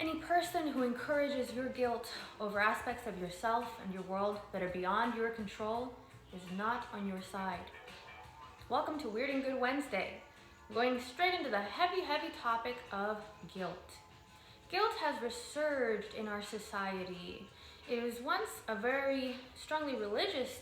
Any person who encourages your guilt over aspects of yourself and your world that are beyond your control is not on your side. Welcome to Weird Güd Wednesday. We're going straight into the heavy topic of guilt. Guilt has resurged in our society. It was once a very strongly religious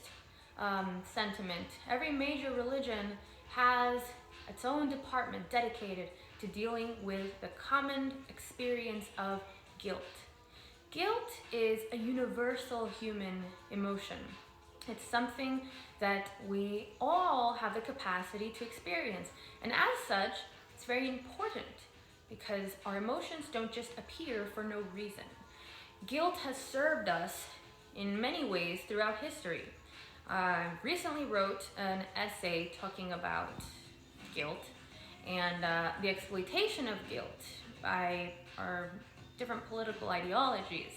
sentiment. Every major religion has its own department dedicated to dealing with the common experience of guilt. Guilt is a universal human emotion. It's something that we all have the capacity to experience. And as such, it's very important because our emotions don't just appear for no reason. Guilt has served us in many ways throughout history. I recently wrote an essay talking about guilt and the exploitation of guilt by our different political ideologies.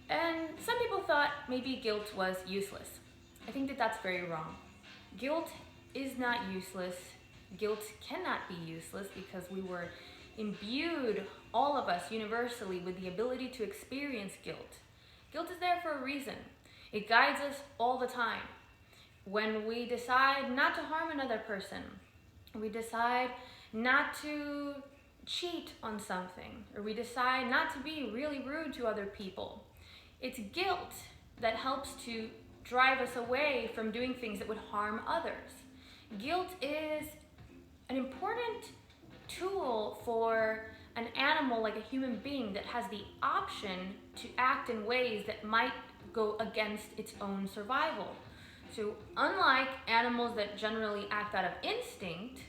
And some people thought maybe guilt was useless. I think that that's very wrong. Guilt is not useless. Guilt cannot be useless because we were imbued, all of us universally, with the ability to experience guilt. Guilt is there for a reason. It guides us all the time. When we decide not to harm another person, we decide not to cheat on something, or we decide not to be really rude to other people. It's guilt that helps to drive us away from doing things that would harm others. Guilt is an important tool for an animal like a human being that has the option to act in ways that might go against its own survival. So unlike animals that generally act out of instinct,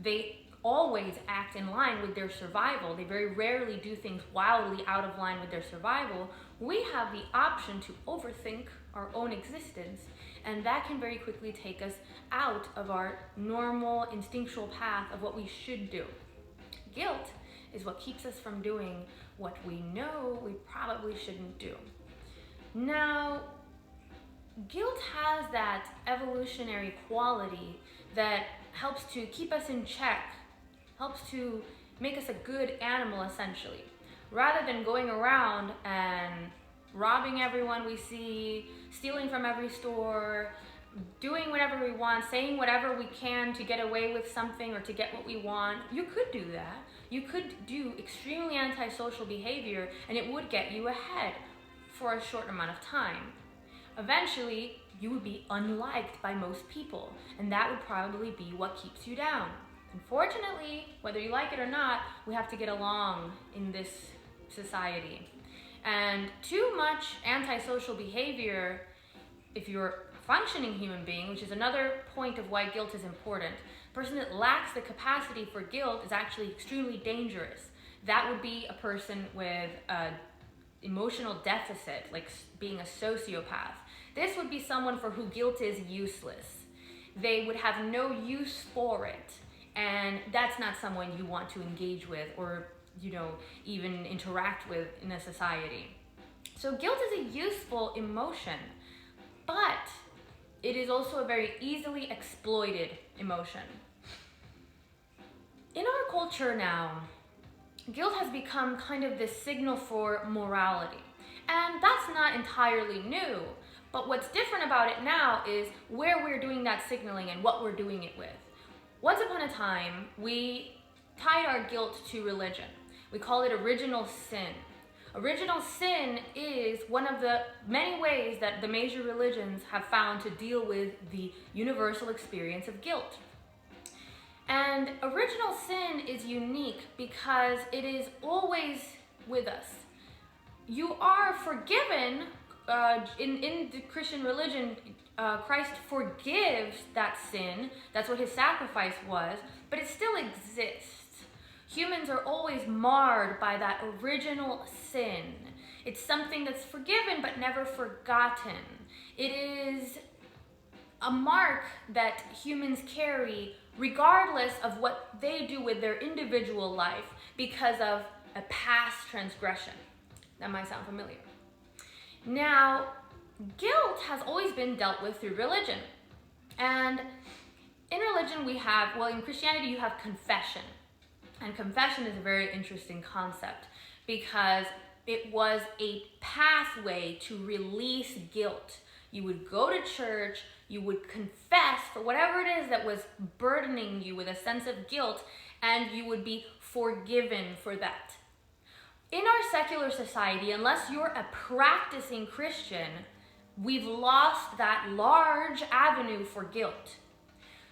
they always act in line with their survival. They very rarely do things wildly out of line with their survival. We have the option to overthink our own existence, and that can very quickly take us out of our normal instinctual path of what we should do. Guilt is what keeps us from doing what we know we probably shouldn't do. Now, guilt has that evolutionary quality that helps to keep us in check, helps to make us a good animal essentially. Rather than going around and robbing everyone we see, stealing from every store, doing whatever we want, saying whatever we can to get away with something or to get what we want. You could do that. You could do extremely antisocial behavior and it would get you ahead for a short amount of time. Eventually, you would be unliked by most people, and that would probably be what keeps you down. Unfortunately, whether you like it or not, we have to get along in this society. And too much antisocial behavior, if you're a functioning human being, which is another point of why guilt is important, a person that lacks the capacity for guilt is actually extremely dangerous. That would be a person with an emotional deficit, like being a sociopath. This would be someone for who guilt is useless. They would have no use for it, and that's not someone you want to engage with or even interact with in a society. So guilt is a useful emotion, but it is also a very easily exploited emotion. In our culture now, guilt has become kind of this signal for morality. And that's not entirely new, but what's different about it now is where we're doing that signaling and what we're doing it with. Once upon a time, we tied our guilt to religion. We call it original sin. Original sin is one of the many ways that the major religions have found to deal with the universal experience of guilt. And original sin is unique because it is always with us. You are forgiven in the Christian religion. Christ forgives that sin. That's what his sacrifice was, but it still exists. Humans are always marred by that original sin. It's something that's forgiven but never forgotten. It is a mark that humans carry regardless of what they do with their individual life because of a past transgression. That might sound familiar. Now, guilt has always been dealt with through religion. And in religion we have, in Christianity you have confession. And confession is a very interesting concept because it was a pathway to release guilt. You would go to church, you would confess for whatever it is that was burdening you with a sense of guilt, and you would be forgiven for that. In our secular society, unless you're a practicing Christian, we've lost that large avenue for guilt.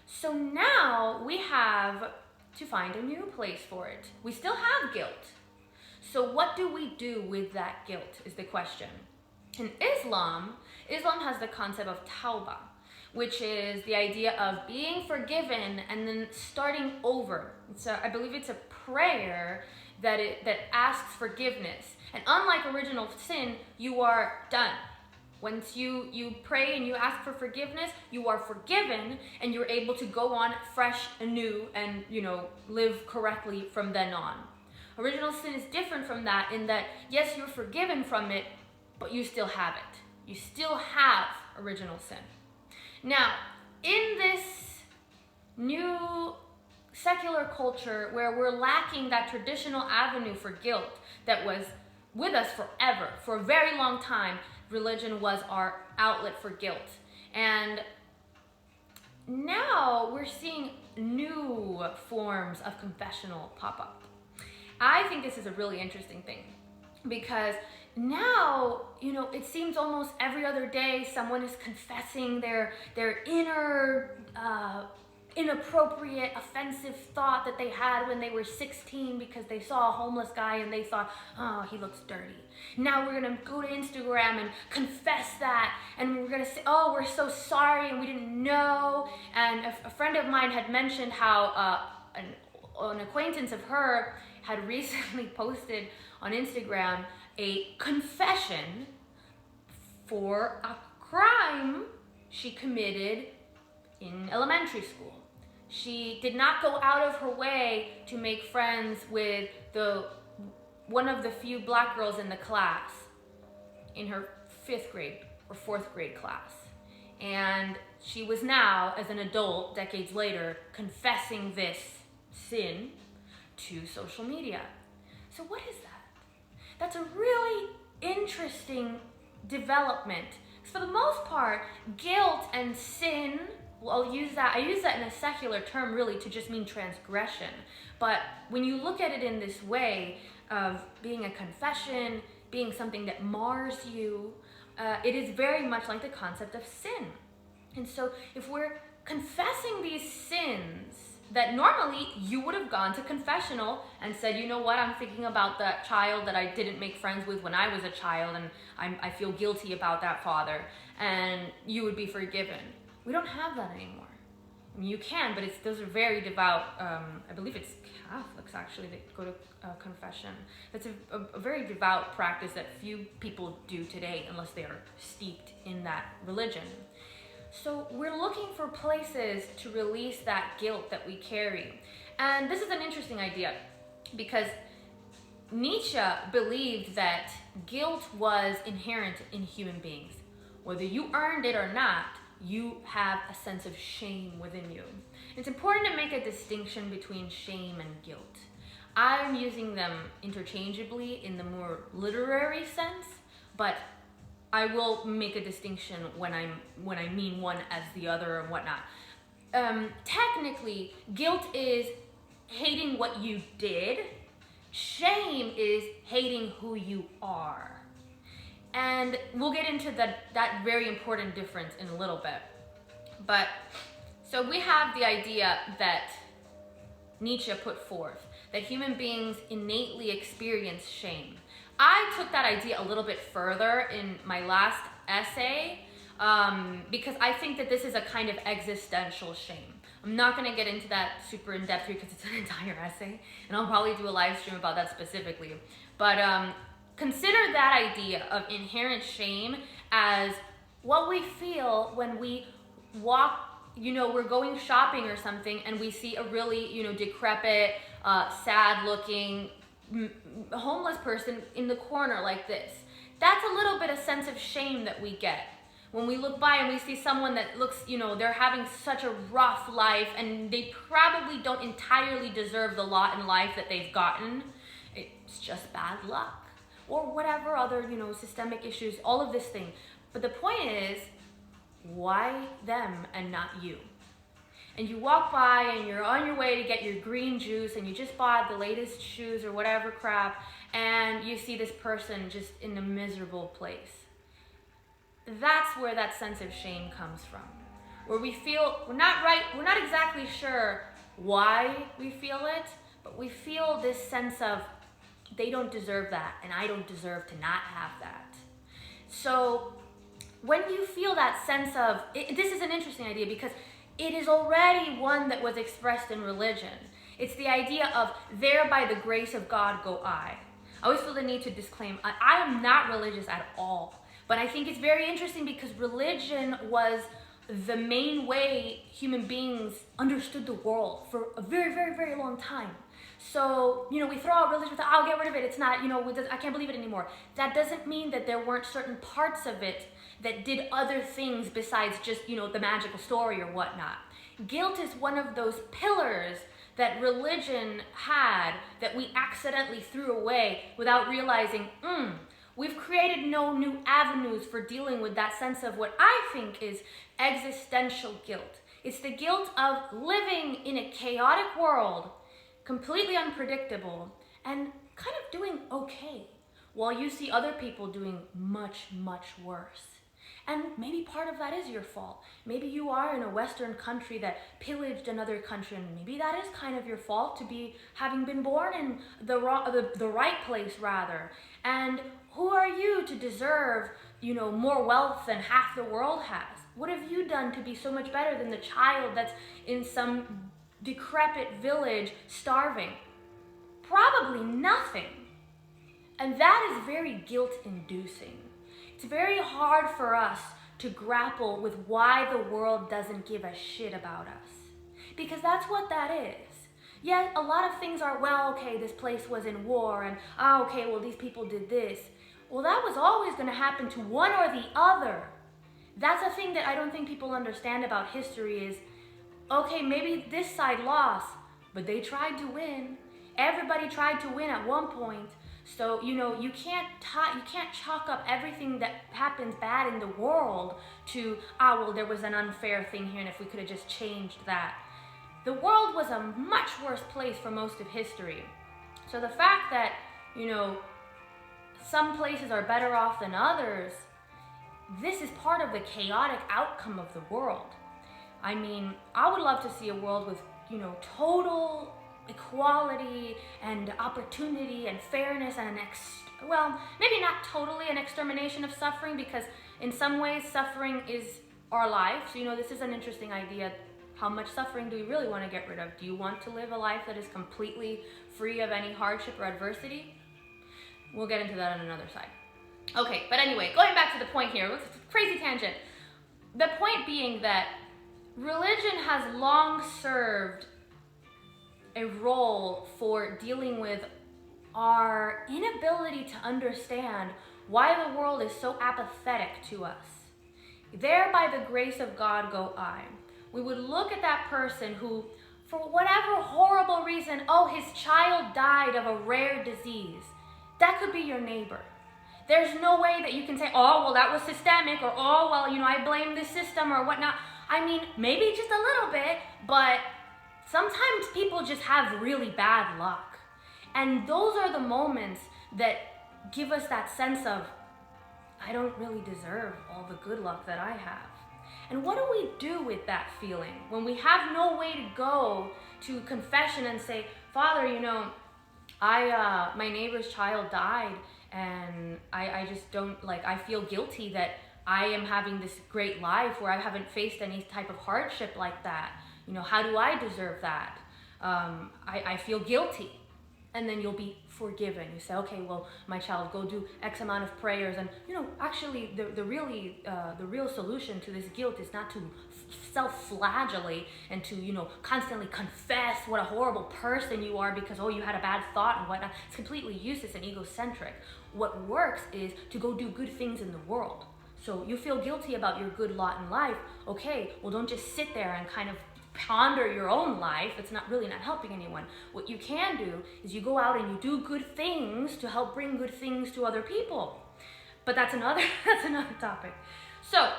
So now we have to find a new place for it. We still have guilt. So what do we do with that guilt is the question. In Islam has the concept of tawbah, which is the idea of being forgiven and then starting over. I believe it's a prayer that asks forgiveness. And unlike original sin, you are done. Once you pray and you ask for forgiveness, you are forgiven and you're able to go on fresh, anew, and live correctly from then on. Original sin is different from that in that, yes, you're forgiven from it, but you still have it. You still have original sin. Now, in this new secular culture where we're lacking that traditional avenue for guilt that was with us forever, for a very long time, religion was our outlet for guilt. And now we're seeing new forms of confessional pop up. I think this is a really interesting thing because now, it seems almost every other day someone is confessing their inner inappropriate, offensive thought that they had when they were 16 because they saw a homeless guy and they thought, oh, he looks dirty. Now we're gonna go to Instagram and confess that, and we're gonna say, oh, we're so sorry and we didn't know. And a friend of mine had mentioned how an acquaintance of her had recently posted on Instagram a confession for a crime she committed in elementary school. She did not go out of her way to make friends with one of the few black girls in the class, in her 5th grade or 4th grade class. And she was now, as an adult, decades later, confessing this sin to social media. So what is that? That's a really interesting development. For the most part, guilt and sin, well, I use that in a secular term really to just mean transgression. But when you look at it in this way of being a confession, being something that mars you, it is very much like the concept of sin. And so if we're confessing these sins that normally you would have gone to confessional and said, you know what, I'm thinking about that child that I didn't make friends with when I was a child, and I feel guilty about that father, and you would be forgiven. We don't have that anymore. I mean, you can, but those are very devout, I believe it's Catholics actually that go to confession. That's a very devout practice that few people do today unless they are steeped in that religion. So we're looking for places to release that guilt that we carry. And this is an interesting idea because Nietzsche believed that guilt was inherent in human beings. Whether you earned it or not, you have a sense of shame within you. It's important to make a distinction between shame and guilt. I'm using them interchangeably in the more literary sense, but I will make a distinction when I mean one as the other and whatnot. Technically, guilt is hating what you did. Shame is hating who you are. And we'll get into that very important difference in a little bit. But so we have the idea that Nietzsche put forth, that human beings innately experience shame. I took that idea a little bit further in my last essay because I think that this is a kind of existential shame. I'm not going to get into that super in depth because it's an entire essay, and I'll probably do a live stream about that specifically. But consider that idea of inherent shame as what we feel when we walk, we're going shopping or something and we see a really, decrepit, sad looking, homeless person in the corner like this. That's a little bit of sense of shame that we get. When we look by and we see someone that looks, they're having such a rough life and they probably don't entirely deserve the lot in life that they've gotten. It's just bad luck. Or whatever other, systemic issues, all of this thing. But the point is, why them and not you? And you walk by and you're on your way to get your green juice and you just bought the latest shoes or whatever crap, and you see this person just in a miserable place. That's where that sense of shame comes from. Where we feel we're not exactly sure why we feel it, but we feel this sense of they don't deserve that and I don't deserve to not have that. So when you feel that sense of, this is an interesting idea because it is already one that was expressed in religion. It's the idea of there by the grace of God go I. I always feel the need to disclaim, I am not religious at all. But I think it's very interesting because religion was the main way human beings understood the world for a very, very, very long time. So, we throw out religion, I'll get rid of it, it's not, I can't believe it anymore. That doesn't mean that there weren't certain parts of it that did other things besides just, the magical story or whatnot. Guilt is one of those pillars that religion had that we accidentally threw away without realizing, we've created no new avenues for dealing with that sense of what I think is existential guilt. It's the guilt of living in a chaotic world, completely unpredictable, and kind of doing okay, while you see other people doing much, much worse. And maybe part of that is your fault. Maybe you are in a Western country that pillaged another country, and maybe that is kind of your fault to be having been born in the right place rather. And who are you to deserve, more wealth than half the world has? What have you done to be so much better than the child that's in some decrepit village starving? Probably nothing. And that is very guilt-inducing. It's very hard for us to grapple with why the world doesn't give a shit about us. Because that's what that is. Yeah, a lot of things are, well, okay, this place was in war, and, okay, well, these people did this. Well, that was always going to happen to one or the other. That's a thing that I don't think people understand about history is, okay, maybe this side lost, but they tried to win. Everybody tried to win at one point. So, you can't chalk up everything that happens bad in the world to, well, there was an unfair thing here, and if we could have just changed that. The world was a much worse place for most of history. So the fact that, some places are better off than others, this is part of the chaotic outcome of the world. I mean, I would love to see a world with, total equality and opportunity and fairness and maybe not totally an extermination of suffering, because in some ways suffering is our life. So, this is an interesting idea. How much suffering do we really want to get rid of? Do you want to live a life that is completely free of any hardship or adversity? We'll get into that on another side. Okay, but anyway, going back to the point here, it's a crazy tangent. The point being that religion has long served a role for dealing with our inability to understand why the world is so apathetic to us. There by the grace of God go I. We would look at that person who, for whatever horrible reason, his child died of a rare disease. That could be your neighbor. There's no way that you can say, that was systemic, or, I blame the system or whatnot. I mean, maybe just a little bit, but sometimes people just have really bad luck. And those are the moments that give us that sense of, I don't really deserve all the good luck that I have. And what do we do with that feeling when we have no way to go to confession and say, Father, my neighbor's child died, and I just don't, I feel guilty that I am having this great life where I haven't faced any type of hardship like that. How do I deserve that? I feel guilty. And then you'll be forgiven. You say, okay, well, my child, go do X amount of prayers. And, actually, the real solution to this guilt is not to self-flagellate and to, constantly confess what a horrible person you are because, you had a bad thought and whatnot. It's completely useless and egocentric. What works is to go do good things in the world. So you feel guilty about your good lot in life. Okay, well, don't just sit there and kind of ponder your own life. It's not helping anyone. What you can do is you go out and you do good things to help bring good things to other people. But that's another topic. So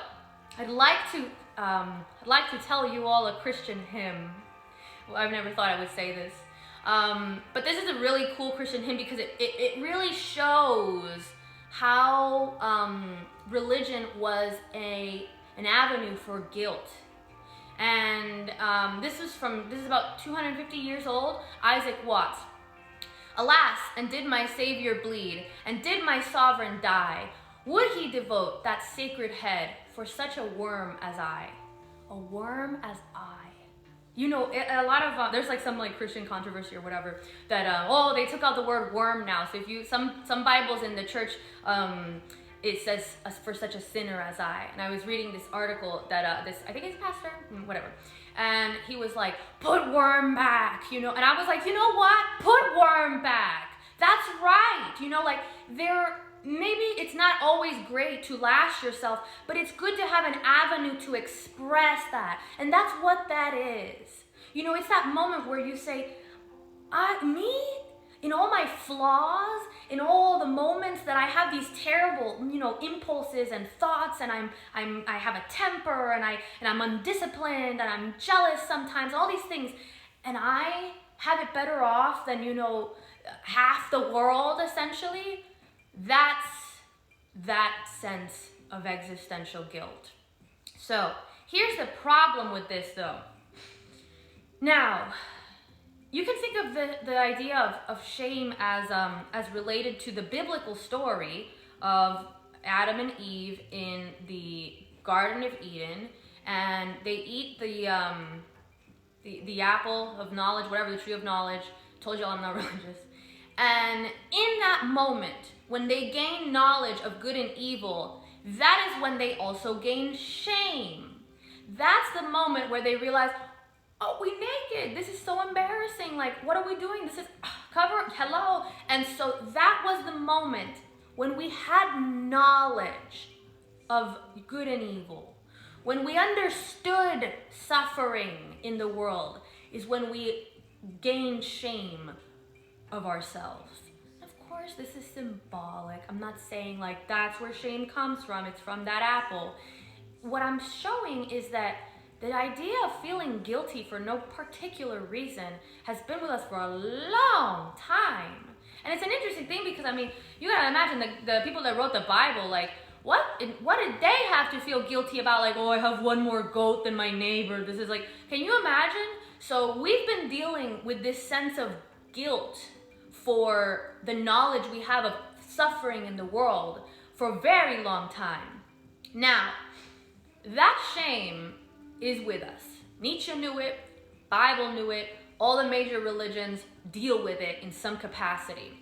I'd like to tell you all a Christian hymn. Well, I've never thought I would say this. But this is a really cool Christian hymn because it really shows how religion was an avenue for guilt. And this is about 250 years old. Isaac Watts. Alas, and did my Savior bleed, and did my sovereign die, would he devote that sacred head for such a worm as I? A worm as I. You know, a lot of there's like some like Christian controversy or whatever that they took out the word worm now. So if you some Bibles in the church it says for such a sinner as I. And I was reading this article that this, I think it's pastor, whatever, and he was like, put worm back, you know. And I was like, you know what? Put worm back. That's right. You know, like maybe it's not always great to lash yourself, but it's good to have an avenue to express that. And that's what that is. You know, it's that moment where you say, me, in all my flaws, in all the moments that I have these terrible, you know, impulses and thoughts, and I have a temper, and I'm undisciplined, and I'm jealous sometimes, all these things, and I have it better off than, you know, half the world, essentially. That's that sense of existential guilt. So here's the problem with this, though. Now, you can think of the idea of shame as related to the biblical story of Adam and Eve in the Garden of Eden, and they eat the apple of knowledge, whatever, the tree of knowledge. Told you all I'm not religious. And in that moment, when they gain knowledge of good and evil, that is when they also gain shame. That's the moment where they realize, oh, we naked. This is so embarrassing. Like, what are we doing? This is cover. Hello. And so that was the moment when we had knowledge of good and evil. When we understood suffering in the world is when we gained shame of ourselves. Of course, this is symbolic. I'm not saying like that's where shame comes from. It's from that apple. What I'm showing is that the idea of feeling guilty for no particular reason has been with us for a long time. And it's an interesting thing because, I mean, you gotta imagine the people that wrote the Bible, like, what did they have to feel guilty about? Like, oh, I have one more goat than my neighbor. This is like, can you imagine? So we've been dealing with this sense of guilt for the knowledge we have of suffering in the world for a very long time. Now, that shame is with us. Nietzsche knew it, Bible knew it, all the major religions deal with it in some capacity.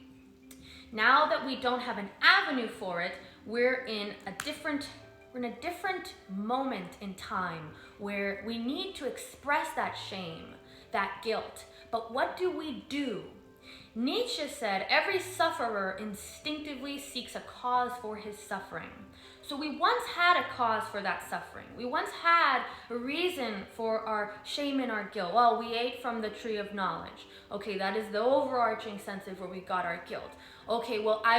Now that we don't have an avenue for it, we're in a different moment in time where we need to express that shame, that guilt. But what do? Nietzsche said every sufferer instinctively seeks a cause for his suffering. So we once had a cause for that suffering. We once had a reason for our shame and our guilt. Well, we ate from the tree of knowledge. Okay, that is the overarching sense of where we got our guilt. Okay, well, I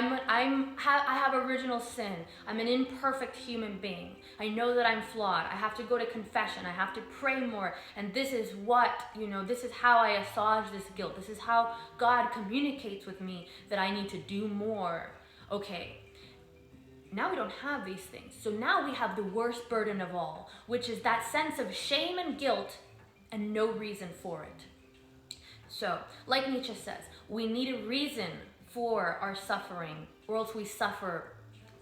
have original sin. I'm an imperfect human being. I know that I'm flawed. I have to go to confession. I have to pray more. And this is this is how I assuage this guilt. This is how God communicates with me that I need to do more. Okay. Now we don't have these things. So now we have the worst burden of all, which is that sense of shame and guilt and no reason for it. So, like Nietzsche says, we need a reason for our suffering, or else we suffer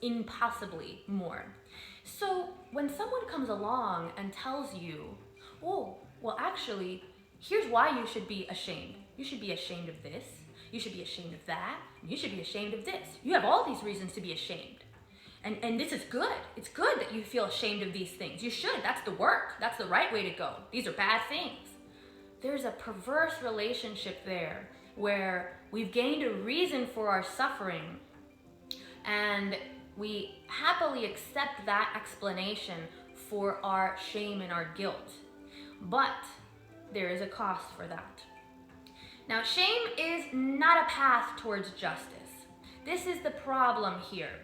impossibly more. So when someone comes along and tells you, oh, well, actually, here's why you should be ashamed. You should be ashamed of this. You should be ashamed of that. You should be ashamed of this. You have all these reasons to be ashamed. And this is good. It's good that you feel ashamed of these things. You should. That's the work. That's the right way to go. These are bad things. There's a perverse relationship there where we've gained a reason for our suffering, and We happily accept that explanation for our shame and our guilt. But there is a cost for that. Now, shame is not a path towards justice. This is the problem here.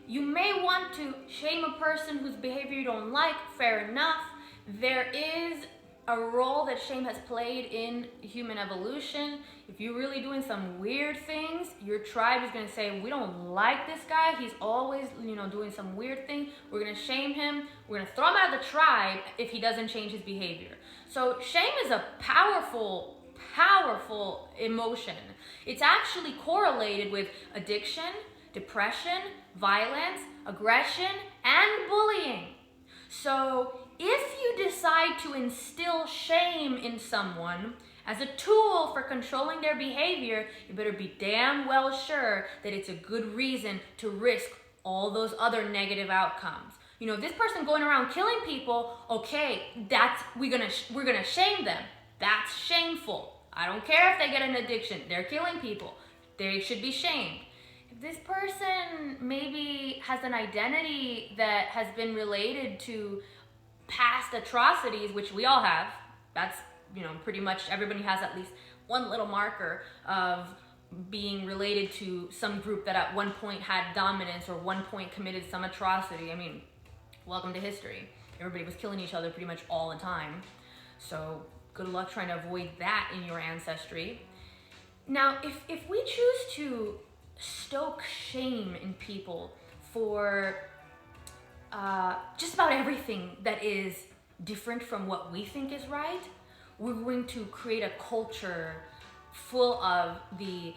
You may want to shame a person whose behavior you don't like, fair enough. There is a role that shame has played in human evolution. If you're really doing some weird things, your tribe is going to say, we don't like this guy. He's always, doing some weird thing. We're going to shame him. We're going to throw him out of the tribe if he doesn't change his behavior. So shame is a powerful emotion. It's actually correlated with addiction, depression, violence, aggression, and bullying. So if you decide to instill shame in someone as a tool for controlling their behavior, you better be damn well sure that it's a good reason to risk all those other negative outcomes. This person going around killing people, okay, we're gonna shame them. That's shameful. I don't care if they get an addiction. They're killing people. They should be shamed. If this person maybe has an identity that has been related to past atrocities, which we all have, that's, pretty much everybody has at least one little marker of being related to some group that at one point had dominance or one point committed some atrocity. I mean, welcome to history. Everybody was killing each other pretty much all the time. So good luck trying to avoid that in your ancestry. Now, if we choose to stoke shame in people for just about everything that is different from what we think is right, we're going to create a culture full of the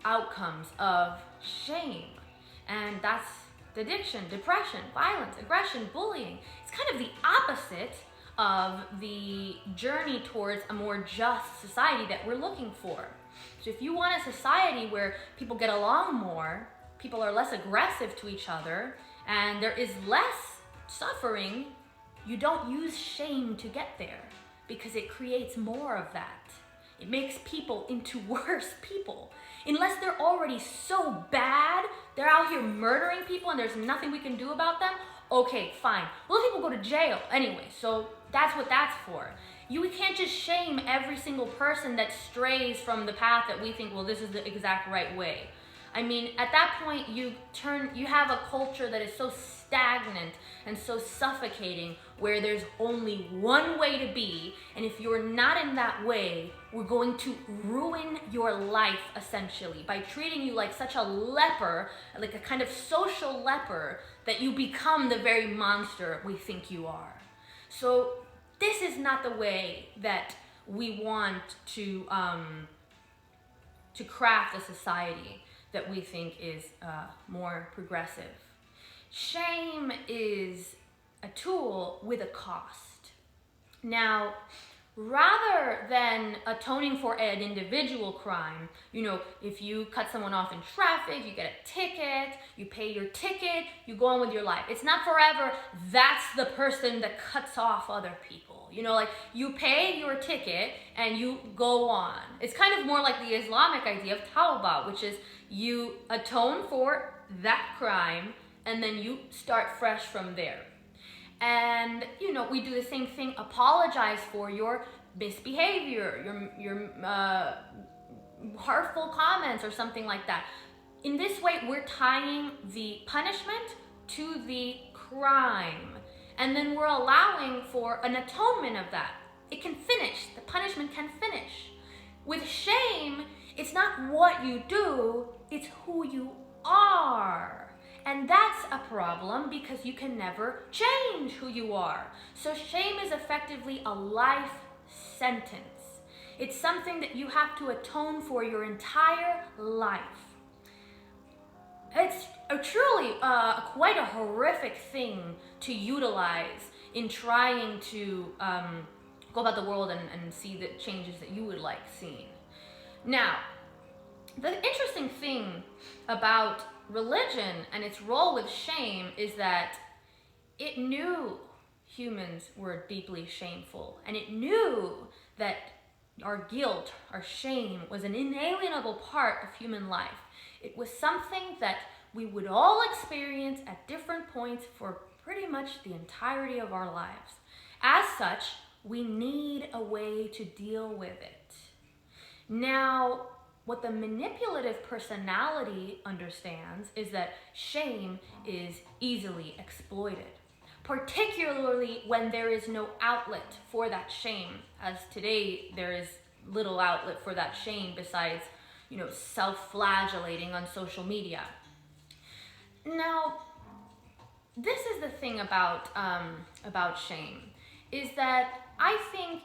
outcomes of shame. And that's addiction, depression, violence, aggression, bullying. It's kind of the opposite of the journey towards a more just society that we're looking for. So if you want a society where people get along more, people are less aggressive to each other, and there is less suffering, you don't use shame to get there, because it creates more of that. It makes people into worse people. Unless they're already so bad, they're out here murdering people and there's nothing we can do about them, okay, fine. Well, people go to jail anyway, so that's what that's for. We can't just shame every single person that strays from the path that we think, well, this is the exact right way. I mean, at that point, you have a culture that is so stagnant and so suffocating, where there's only one way to be, and if you're not in that way, we're going to ruin your life, essentially, by treating you like such a leper, like a kind of social leper, that you become the very monster we think you are. So this is not the way that we want to craft a society that we think is more progressive. Shame is a tool with a cost. Now, rather than atoning for an individual crime, if you cut someone off in traffic, you get a ticket, you pay your ticket, you go on with your life. It's not forever. That's the person that cuts off other people. Like you pay your ticket and you go on. It's kind of more like the Islamic idea of tawbah, which is you atone for that crime and then you start fresh from there. And, we do the same thing, apologize for your misbehavior, your hurtful comments or something like that. In this way, we're tying the punishment to the crime. And then we're allowing for an atonement of that. It can finish, the punishment can finish. With shame, it's not what you do, it's who you are. And that's a problem because you can never change who you are. So shame is effectively a life sentence. It's something that you have to atone for your entire life. It's truly quite a horrific thing to utilize in trying to go about the world and see the changes that you would like seen. Now, the interesting thing about religion and its role with shame is that it knew humans were deeply shameful, and it knew that our guilt, our shame, was an inalienable part of human life. It was something that we would all experience at different points for pretty much the entirety of our lives. As such, we need a way to deal with it. Now, what the manipulative personality understands is that shame is easily exploited, particularly when there is no outlet for that shame, as today there is little outlet for that shame besides, self-flagellating on social media. Now, this is the thing about shame, is that I think,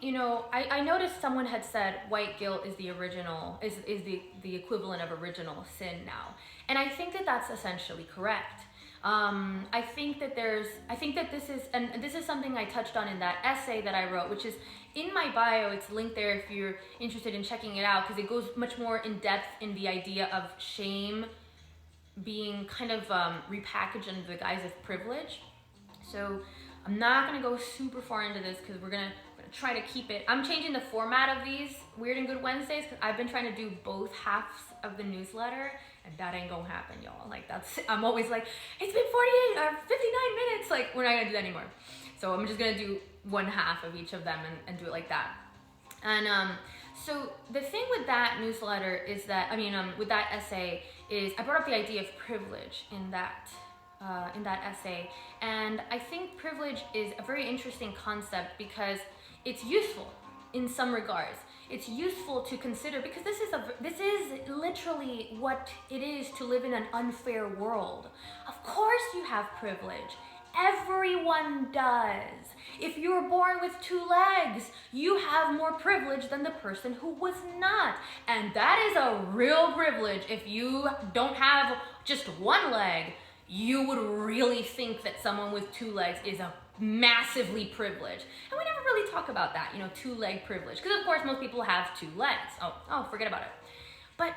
I noticed someone had said white guilt is the equivalent of original sin now. And I think that that's essentially correct. I think that this is something I touched on in that essay that I wrote, which is in my bio. It's linked there if you're interested in checking it out, because it goes much more in depth in the idea of shame being kind of repackaged under the guise of privilege. So I'm not going to go super far into this because we're going to try to keep it. I'm changing the format of these Weird and Good Wednesdays because I've been trying to do both halves of the newsletter, and that ain't going to happen, y'all. I'm always like, it's been 48 or 59 minutes. Like, we're not going to do that anymore. So I'm just going to do one half of each of them and do it like that. And so the thing with that newsletter is that, with that essay, is I brought up the idea of privilege in that essay. And I think privilege is a very interesting concept because it's useful in some regards. It's useful to consider because this is literally what it is to live in an unfair world. Of course you have privilege. Everyone does. If you were born with 2 legs, you have more privilege than the person who was not. And that is a real privilege. If you don't have just 1 leg, you would really think that someone with 2 legs is a massively privileged. And we never really talk about that, 2-leg privilege. Because of course most people have 2 legs. Oh, forget about it. But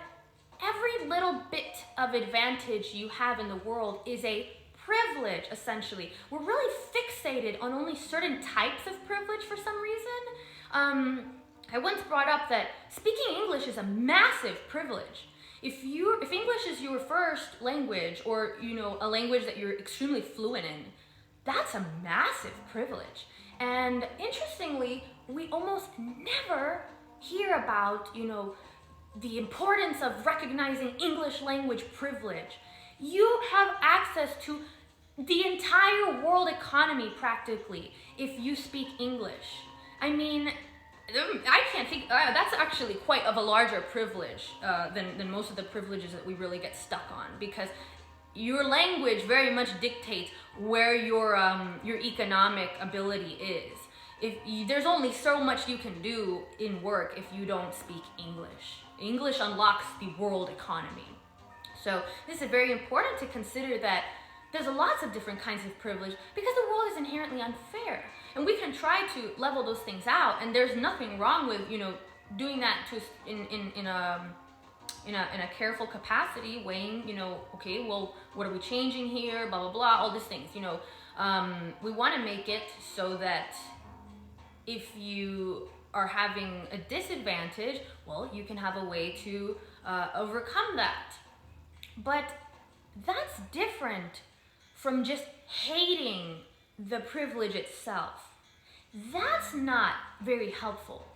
every little bit of advantage you have in the world is a privilege, essentially. We're really fixated on only certain types of privilege for some reason. I once brought up that speaking English is a massive privilege. If English is your first language, or a language that you're extremely fluent in, that's a massive privilege. And interestingly, we almost never hear about, the importance of recognizing English language privilege. You have access to the entire world economy practically if you speak English. I can't think, that's actually quite of a larger privilege than most of the privileges that we really get stuck on, because your language very much dictates where your economic ability is. There's only so much you can do in work if you don't speak English. English unlocks the world economy. So this is very important to consider that there's lots of different kinds of privilege because the world is inherently unfair. And we can try to level those things out, and there's nothing wrong with, doing that in a careful capacity, weighing, okay, well, what are we changing here, blah, blah, blah, all these things, we want to make it so that if you are having a disadvantage, well, you can have a way to overcome that. But that's different from just hating the privilege itself. That's not very helpful,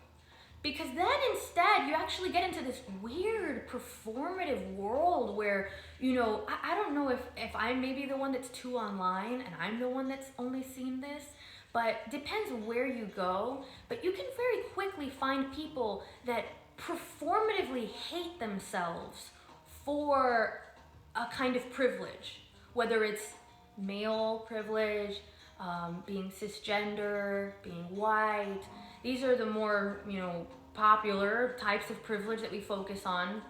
because then instead you actually get into this weird performative world where, I don't know if I'm maybe the one that's too online and I'm the one that's only seen this, but depends where you go. But you can very quickly find people that performatively hate themselves for a kind of privilege, whether it's male privilege, being cisgender, being white. These are the more, popular types of privilege that we focus on.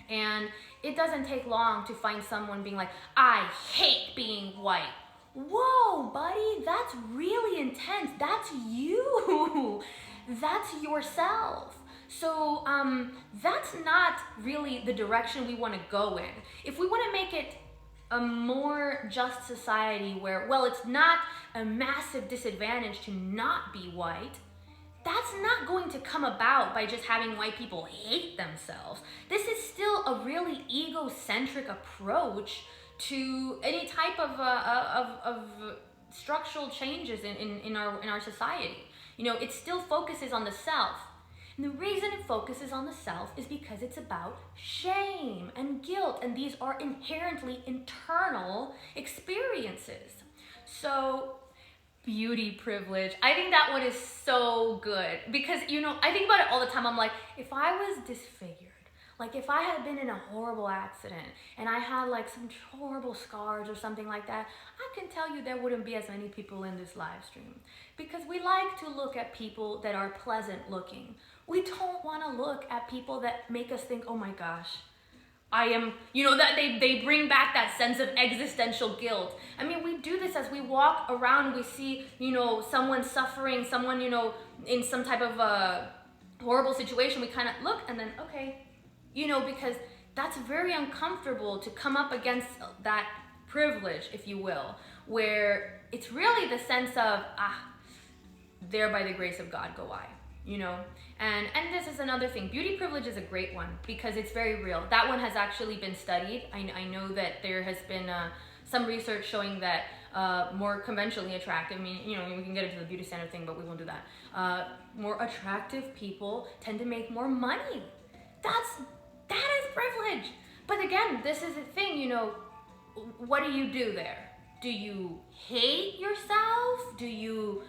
And it doesn't take long to find someone being like, I hate being white. Whoa, buddy, that's really intense. That's you. That's yourself. So that's not really the direction we want to go in. If we want to make it a more just society where, well, it's not a massive disadvantage to not be white, that's not going to come about by just having white people hate themselves. This is still a really egocentric approach to any type of structural changes in our society. You know, it still focuses on the self. And the reason it focuses on the self is because it's about shame and guilt, and these are inherently internal experiences. So, beauty privilege, I think that one is so good because, you know, I think about it all the time. I'm like, if I was disfigured, like if I had been in a horrible accident and I had like some horrible scars or something like that, I can tell you there wouldn't be as many people in this live stream because we like to look at people that are pleasant looking. We don't want to look at people that make us think, oh my gosh, I am, you know, that they bring back that sense of existential guilt. I mean, we do this as we walk around, we see, you know, someone suffering, someone, you know, in some type of horrible situation, we kind of look and then, okay, you know, because that's very uncomfortable to come up against that privilege, if you will, where it's really the sense of, there by the grace of God go I, you know. And this is another thing. Beauty privilege is a great one because it's very real. That one has actually been studied. I know that there has been some research showing that more conventionally attractive, I mean, you know, we can get into the beauty standard thing, but we won't do that. More attractive people tend to make more money. That is privilege. But again, this is the thing, you know, what do you do there? Do you hate yourself? Do you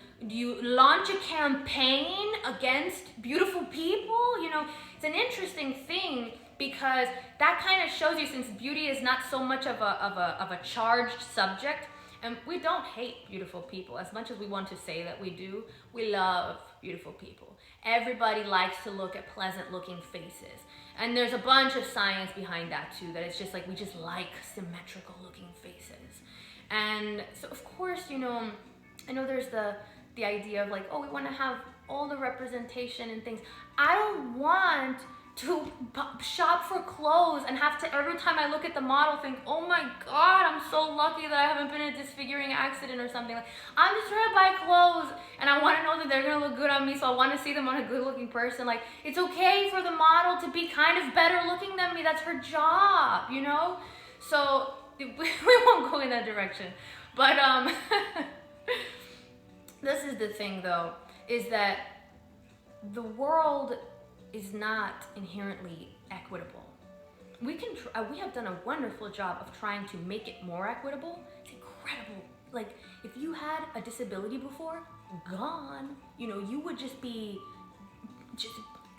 launch a campaign against beautiful people? You know, it's an interesting thing because that kind of shows you, since beauty is not so much of a charged subject, and we don't hate beautiful people as much as we want to say that we do. We love beautiful people. Everybody likes to look at pleasant looking faces. And there's a bunch of science behind that too, that it's just like we just like symmetrical looking faces. And so of course, you know, I know there's the idea of like, oh, we want to have all the representation and things. I don't want to shop for clothes and have to, every time I look at the model, think, oh my God, I'm so lucky that I haven't been in a disfiguring accident or something. Like, I'm just trying to buy clothes and I want to know that they're going to look good on me, so I want to see them on a good looking person. Like, it's okay for the model to be kind of better looking than me. That's her job, you know? So we won't go in that direction. But this is the thing though, is that the world is not inherently equitable. We have done a wonderful job of trying to make it more equitable. It's incredible. Like, if you had a disability before, gone, you know, you would just be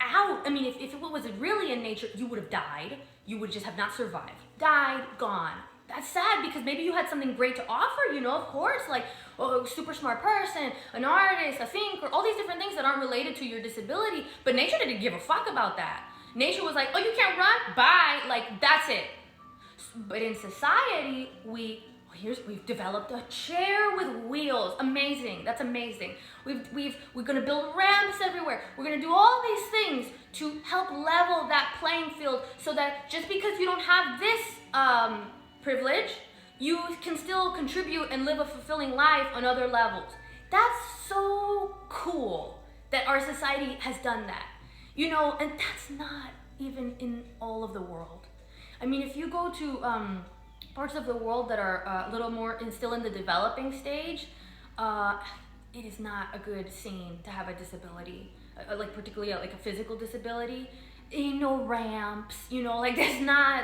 out. I mean, if it was really in nature, you would have died. You would just have not survived. Died, gone. That's sad because maybe you had something great to offer, you know, of course, like a super smart person, an artist, a thinker, all these different things that aren't related to your disability, but nature didn't give a fuck about that. Nature was like, oh, you can't run? Bye. Like, that's it. But in society, we've developed a chair with wheels. Amazing. That's amazing. We're gonna build ramps everywhere. We're gonna do all these things to help level that playing field so that just because you don't have this privilege, you can still contribute and live a fulfilling life on other levels. That's so cool that our society has done that. You know, and that's not even in all of the world. I mean, if you go to parts of the world that are a little more still in the developing stage, it is not a good scene to have a disability, like particularly like a physical disability. Ain't no ramps, you know, like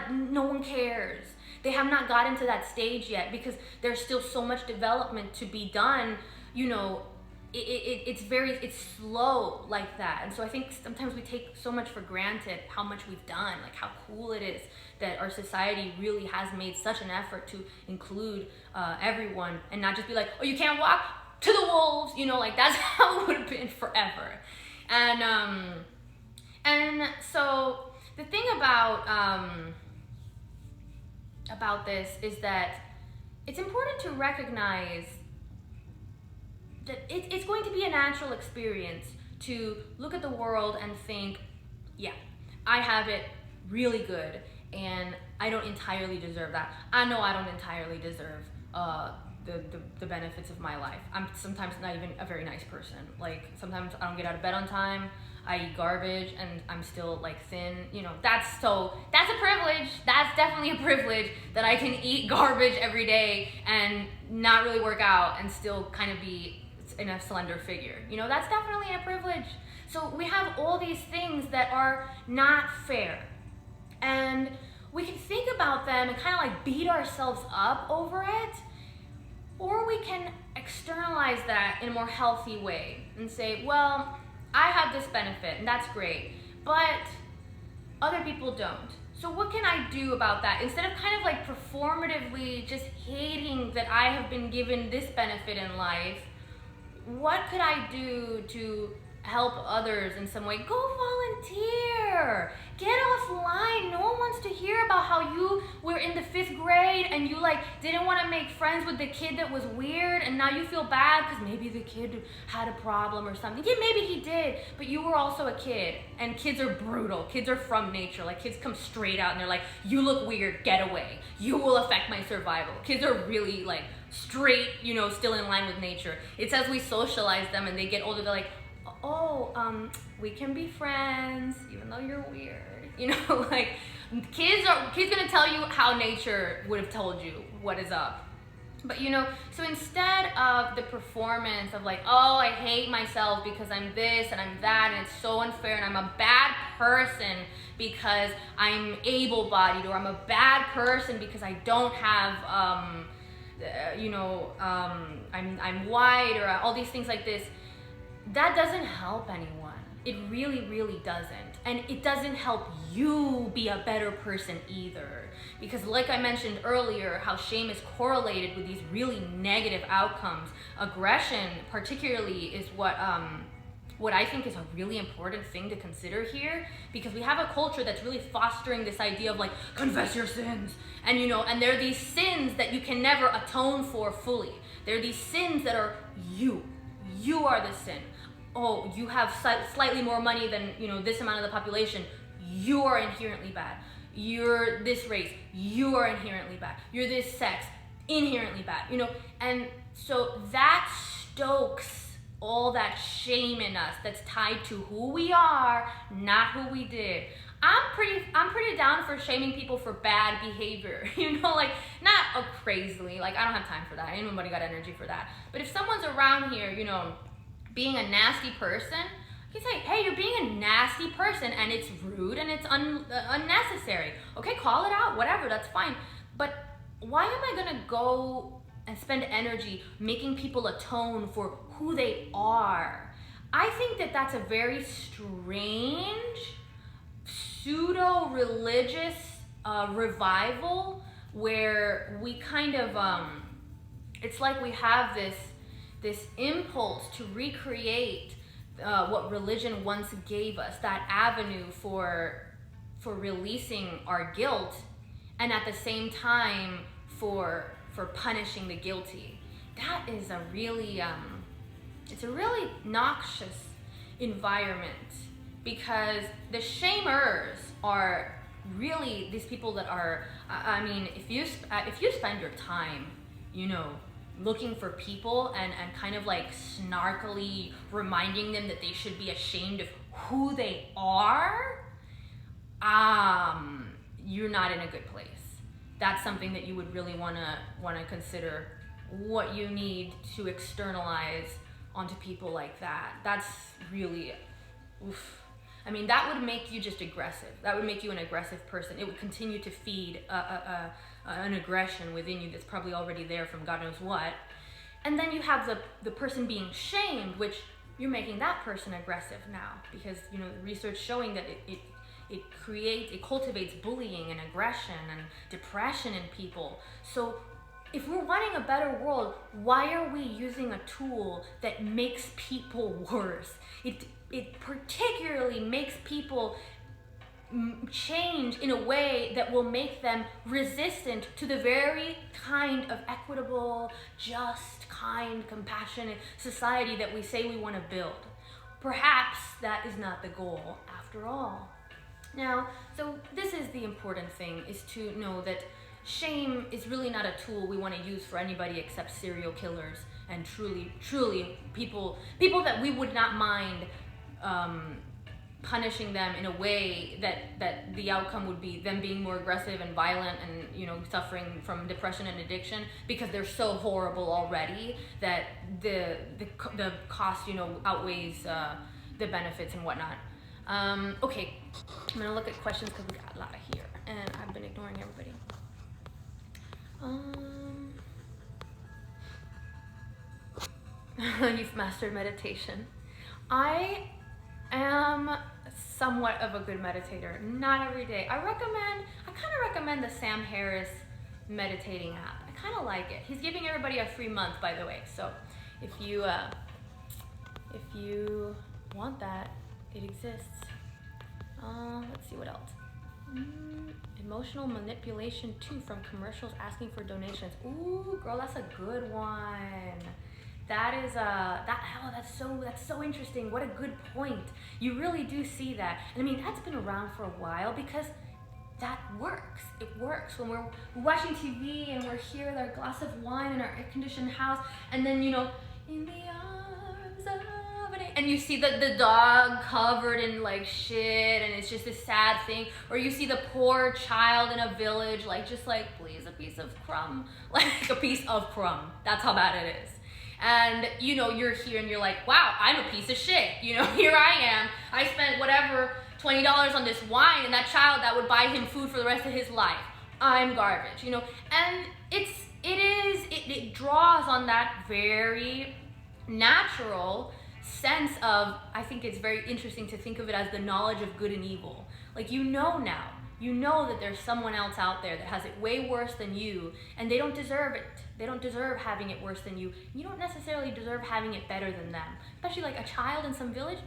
no one cares. They have not gotten to that stage yet because there's still so much development to be done, you know. It's slow like that. And so I think sometimes we take so much for granted how much we've done, like how cool it is that our society really has made such an effort to include everyone and not just be like, oh, you can't walk, to the wolves, you know, like that's how it would have been forever. And so the thing about this is that it's important to recognize that it's going to be a natural experience to look at the world and think, yeah, I have it really good and I don't entirely deserve that. I know I don't entirely deserve the benefits of my life. I'm sometimes not even a very nice person. Like sometimes I don't get out of bed on time. I eat garbage and I'm still like thin. You know, that's a privilege. That's definitely a privilege that I can eat garbage every day and not really work out and still kind of be in a slender figure. You know, that's definitely a privilege. So we have all these things that are not fair. And we can think about them and kind of like beat ourselves up over it. Or we can externalize that in a more healthy way and say, well, I have this benefit and that's great, but other people don't. So what can I do about that? Instead of kind of like performatively just hating that I have been given this benefit in life, what could I do to help others in some way? Go volunteer. Get offline. No one wants to hear about how you were in the 5th grade and you like didn't want to make friends with the kid that was weird and now you feel bad because maybe the kid had a problem or something. Yeah, maybe he did, but you were also a kid and kids are brutal. Kids are from nature. Like kids come straight out and they're like, you look weird, get away. You will affect my survival. Kids are really like straight, you know, still in line with nature. It's as we socialize them and they get older, they're like, oh, we can be friends even though you're weird. You know, like kids gonna tell you how nature would have told you what is up. But you know, so instead of the performance of like, oh, I hate myself because I'm this and I'm that and it's so unfair and I'm a bad person because I'm able-bodied, or I'm a bad person because I don't have I'm white, or all these things like this, that doesn't help anyone. It really, really doesn't. And it doesn't help you be a better person either. Because like I mentioned earlier, how shame is correlated with these really negative outcomes. Aggression particularly is what I think is a really important thing to consider here, because we have a culture that's really fostering this idea of like, confess your sins. And you know, and there are these sins that you can never atone for fully. There are these sins that are you. You are the sin. Oh, you have slightly more money than, you know, this amount of the population. You are inherently bad. You're this race. You are inherently bad. You're this sex. Inherently bad. You know, and so that stokes all that shame in us that's tied to who we are, not who we did. I'm pretty down for shaming people for bad behavior, you know, like not crazily, like I don't have time for that. Ain't nobody got energy for that. But if someone's around here, you know, being a nasty person, you say, hey, you're being a nasty person and it's rude and it's unnecessary. Okay, call it out, whatever, that's fine. But why am I gonna go and spend energy making people atone for who they are? I think that that's a very strange, pseudo-religious revival where we kind of, it's like we have this impulse to recreate what religion once gave us, that avenue for releasing our guilt, and at the same time for punishing the guilty. That is a really, it's a really noxious environment, because the shamers are really these people that are, I mean, if you spend your time, you know, looking for people and kind of like snarkily reminding them that they should be ashamed of who they are, you're not in a good place. That's something that you would really wanna consider what you need to externalize onto people like that. That's really, oof. I mean, that would make you just aggressive. That would make you an aggressive person. It would continue to feed an aggression within you that's probably already there from God knows what. And then you have the person being shamed, which you're making that person aggressive now, because, you know, the research showing that it cultivates bullying and aggression and depression in people. So if we're wanting a better world, why are we using a tool that makes people worse? It particularly makes people change in a way that will make them resistant to the very kind of equitable, just, kind, compassionate society that we say we want to build. Perhaps that is not the goal after all. Now, so this is the important thing, is to know that shame is really not a tool we want to use for anybody except serial killers and truly people that we would not mind punishing them in a way that the outcome would be them being more aggressive and violent and, you know, suffering from depression and addiction, because they're so horrible already that the cost, you know, outweighs the benefits and whatnot. Okay, I'm gonna look at questions because we got a lot of here and I've been ignoring everybody. You've mastered meditation. I am somewhat of a good meditator. Not every day. I kind of recommend the Sam Harris meditating app. I kind of like it. He's giving everybody a free month, by the way. So if you want that, it exists. Let's see what else. Emotional manipulation too, from commercials asking for donations. Ooh, girl, that's a good one. That is that's so interesting. What a good point. You really do see that. And I mean, that's been around for a while because that works. It works when we're watching TV and we're here with our glass of wine in our air-conditioned house, and then, you know, in the arms of an angel, and you see the dog covered in like shit, and it's just a sad thing. Or you see the poor child in a village, like just like, please, a piece of crumb, like a piece of crumb. That's how bad it is. And, you know, you're here and you're like, wow, I'm a piece of shit. You know, here I am. I spent whatever, $20 on this wine, and that child that would buy him food for the rest of his life. I'm garbage, you know. And it draws on that very natural sense of, I think it's very interesting to think of it as the knowledge of good and evil. Like, you know now. You know that there's someone else out there that has it way worse than you, and they don't deserve it. They don't deserve having it worse than you. You don't necessarily deserve having it better than them. Especially like a child in some village,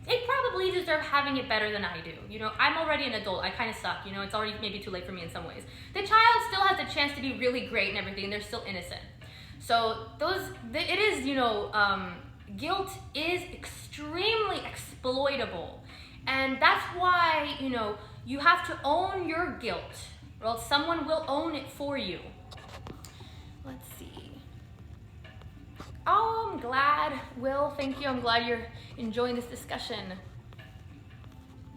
they probably deserve having it better than I do. You know, I'm already an adult. I kind of suck. You know, it's already maybe too late for me in some ways. The child still has a chance to be really great and everything, and they're still innocent. So it is, you know, guilt is extremely exploitable. And that's why, you know, you have to own your guilt, or else someone will own it for you. Let's see. Oh, I'm glad, Will, thank you. I'm glad you're enjoying this discussion.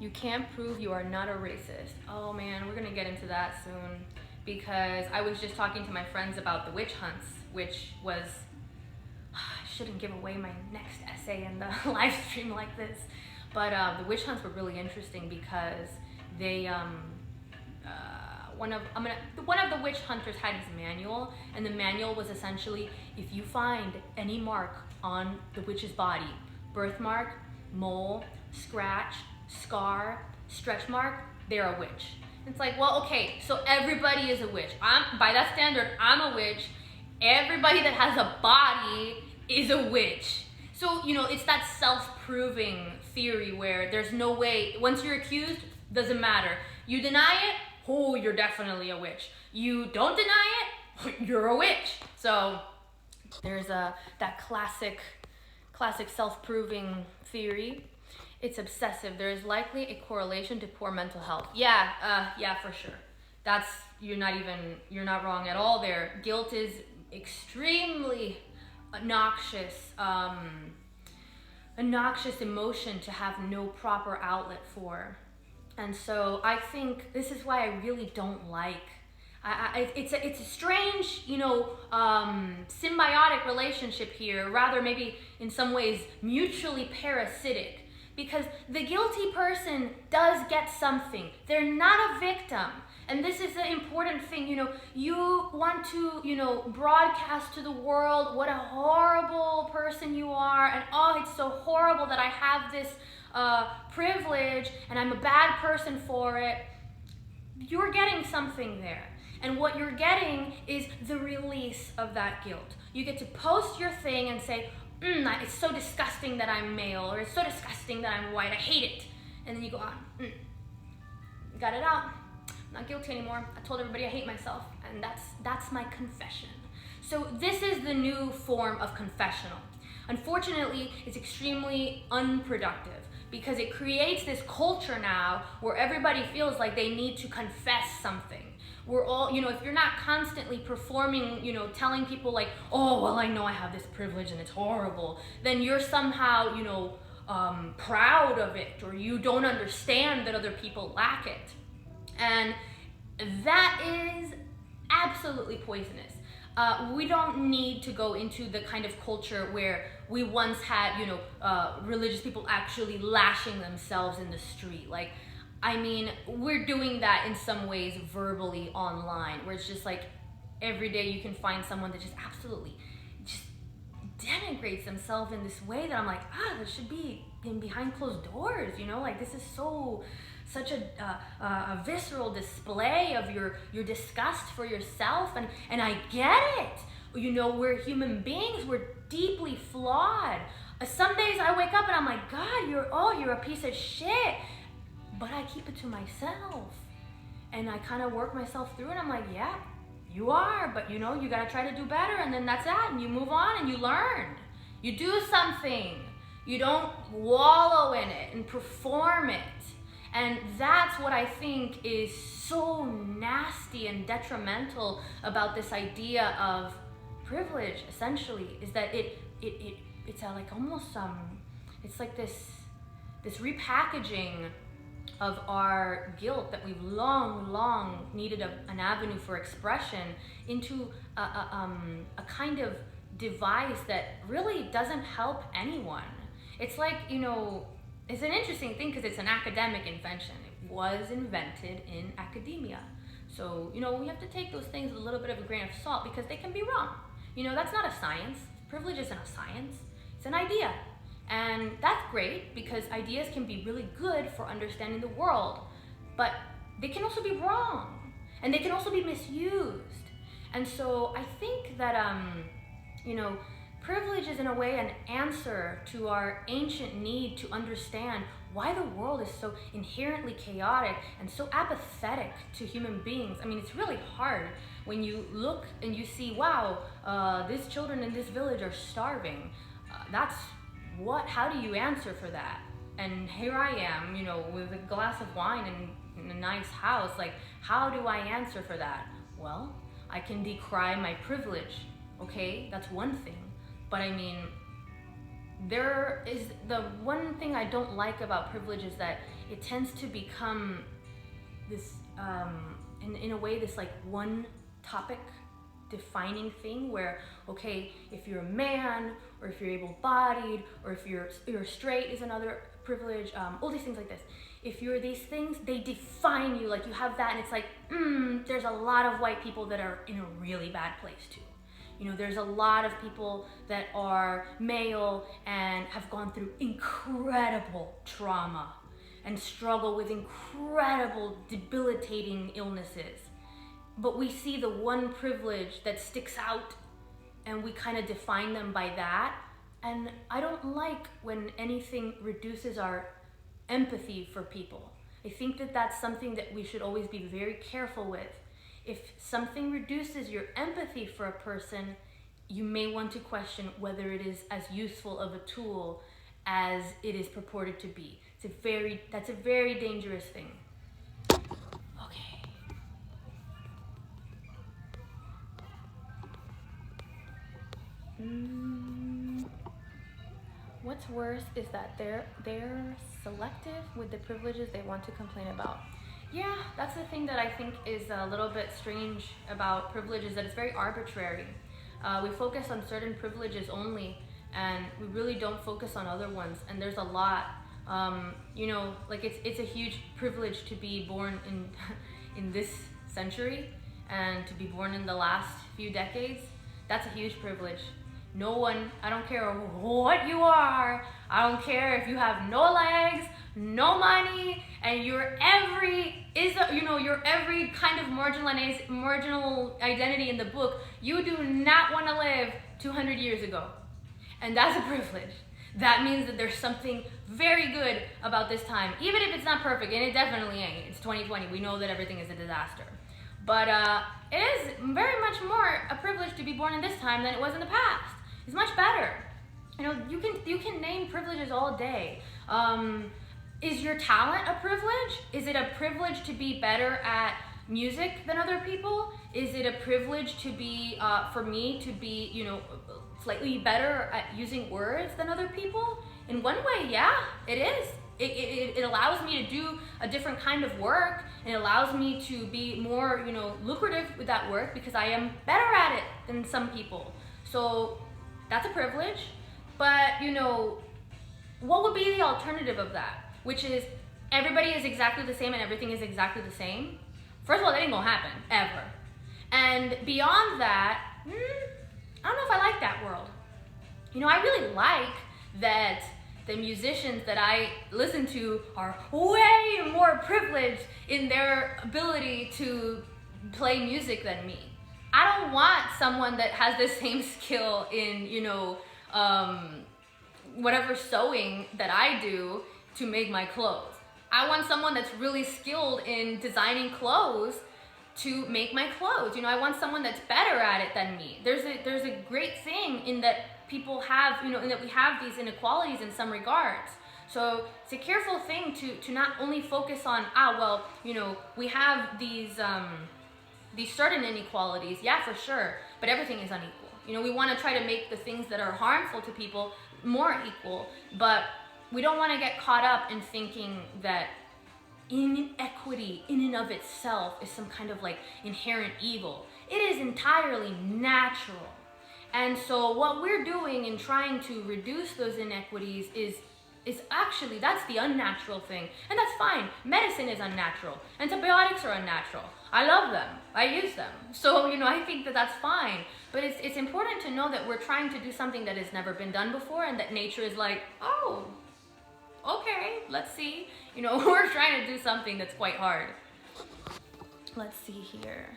You can't prove you are not a racist. Oh man, we're gonna get into that soon, because I was just talking to my friends about the witch hunts, which was, I shouldn't give away my next essay in the live stream like this, but the witch hunts were really interesting because they, one of the witch hunters had his manual, and the manual was essentially, if you find any mark on the witch's body, birthmark, mole, scratch, scar, stretch mark, they're a witch. It's like, well, okay, so everybody is a witch. By that standard, I'm a witch. Everybody that has a body is a witch. So, you know, it's that self-proving theory where there's no way, once you're accused, doesn't matter. You deny it, oh, you're definitely a witch. You don't deny it, you're a witch. So there's that classic self-proving theory. It's obsessive. There is likely a correlation to poor mental health. Yeah, for sure. You're not wrong at all there. Guilt is extremely a noxious emotion to have no proper outlet for. And so I think this is why I really don't like, it's a strange, you know, symbiotic relationship here, rather maybe in some ways mutually parasitic, because the guilty person does get something. They're not a victim. And this is the important thing, you know, you want to, you know, broadcast to the world what a horrible person you are, and oh, it's so horrible that I have this privilege and I'm a bad person for it. You're getting something there. And what you're getting is the release of that guilt. You get to post your thing and say, it's so disgusting that I'm male, or it's so disgusting that I'm white, I hate it. And then you go on, got it out. I'm not guilty anymore. I told everybody I hate myself, and that's my confession. So this is the new form of confessional. Unfortunately, it's extremely unproductive because it creates this culture now where everybody feels like they need to confess something. We're all, if you're not constantly performing, telling people like, oh, well, I know I have this privilege and it's horrible, then you're somehow, proud of it, or you don't understand that other people lack it. And that is absolutely poisonous. We don't need to go into the kind of culture where we once had, religious people actually lashing themselves in the street. Like, I mean, we're doing that in some ways verbally online, where it's just like every day you can find someone that just absolutely just denigrates themselves in this way that I'm like, that should be in behind closed doors, like this is such a visceral display of your disgust for yourself, and I get it. We're human beings, we're deeply flawed. Some days I wake up and I'm like, God, you're a piece of shit, but I keep it to myself, and I kind of work myself through it. I'm like, yeah, you are, but you gotta try to do better, and then that's that, and you move on and you learn, you do something, you don't wallow in it and perform it. And that's what I think is so nasty and detrimental about this idea of privilege, essentially, is that it's like almost it's like this repackaging of our guilt that we've long needed an avenue for expression into a kind of device that really doesn't help anyone. It's like, it's an interesting thing because it's an academic invention. It was invented in academia. So, we have to take those things with a little bit of a grain of salt because they can be wrong. That's not a science. Privilege isn't a science. It's an idea. And that's great because ideas can be really good for understanding the world, but they can also be wrong, and they can also be misused. And so I think that, privilege is in a way an answer to our ancient need to understand why the world is so inherently chaotic and so apathetic to human beings. I mean, it's really hard when you look and you see, wow, these children in this village are starving. How do you answer for that? And here I am, with a glass of wine and in a nice house. Like, how do I answer for that? Well, I can decry my privilege, okay? That's one thing. But I mean, there is the one thing I don't like about privilege is that it tends to become this, in a way, this like one topic defining thing where, okay, if you're a man, or if you're able-bodied, or if you're straight is another privilege, all these things like this. If you're these things, they define you, like you have that, and it's like, there's a lot of white people that are in a really bad place too. There's a lot of people that are male and have gone through incredible trauma and struggle with incredible debilitating illnesses. But we see the one privilege that sticks out and we kind of define them by that. And I don't like when anything reduces our empathy for people. I think that that's something that we should always be very careful with. If something reduces your empathy for a person, you may want to question whether it is as useful of a tool as it is purported to be. That's a very dangerous thing. Okay. What's worse is that they're selective with the privileges they want to complain about. Yeah, that's the thing that I think is a little bit strange about privilege, is that it's very arbitrary. We focus on certain privileges only, and we really don't focus on other ones. And there's a lot, like it's a huge privilege to be born in this century and to be born in the last few decades. That's a huge privilege. No one, I don't care what you are, I don't care if you have no legs, no money, and you're every kind of marginal identity in the book. You do not want to live 200 years ago. And that's a privilege. That means that there's something very good about this time, even if it's not perfect, and it definitely ain't. It's 2020, we know that everything is a disaster. But it is very much more a privilege to be born in this time than it was in the past. It's much better. You can name privileges all day. Is your talent a privilege? Is it a privilege to be better at music than other people? Is it a privilege to be, for me to be, you know, slightly better at using words than other people? In one way, yeah, it is. It allows me to do a different kind of work. It allows me to be more, you know, lucrative with that work because I am better at it than some people. So that's a privilege. But, you know, what would be the alternative of that? Which is everybody is exactly the same and everything is exactly the same. First of all, that ain't gonna happen, ever. And beyond that, I don't know if I like that world. You know, I really like that the musicians that I listen to are way more privileged in their ability to play music than me. I don't want someone that has the same skill in, you know, whatever sewing that I do to make my clothes. I want someone that's really skilled in designing clothes to make my clothes. You know, I want someone that's better at it than me. There's a great thing in that people have, you know, in that we have these inequalities in some regards. So it's a careful thing to not only focus on, well, you know, we have these certain inequalities, yeah, for sure, but everything is unequal. You know, we want to try to make the things that are harmful to people more equal, but we don't want to get caught up in thinking that inequity in and of itself is some kind of like inherent evil. It is entirely natural. And so what we're doing in trying to reduce those inequities is actually, that's the unnatural thing. And that's fine. Medicine is unnatural. Antibiotics are unnatural. I love them. I use them. So, you know, I think that that's fine. But it's important to know that we're trying to do something that has never been done before and that nature is like, oh, okay, let's see. You know, we're trying to do something that's quite hard. Let's see here.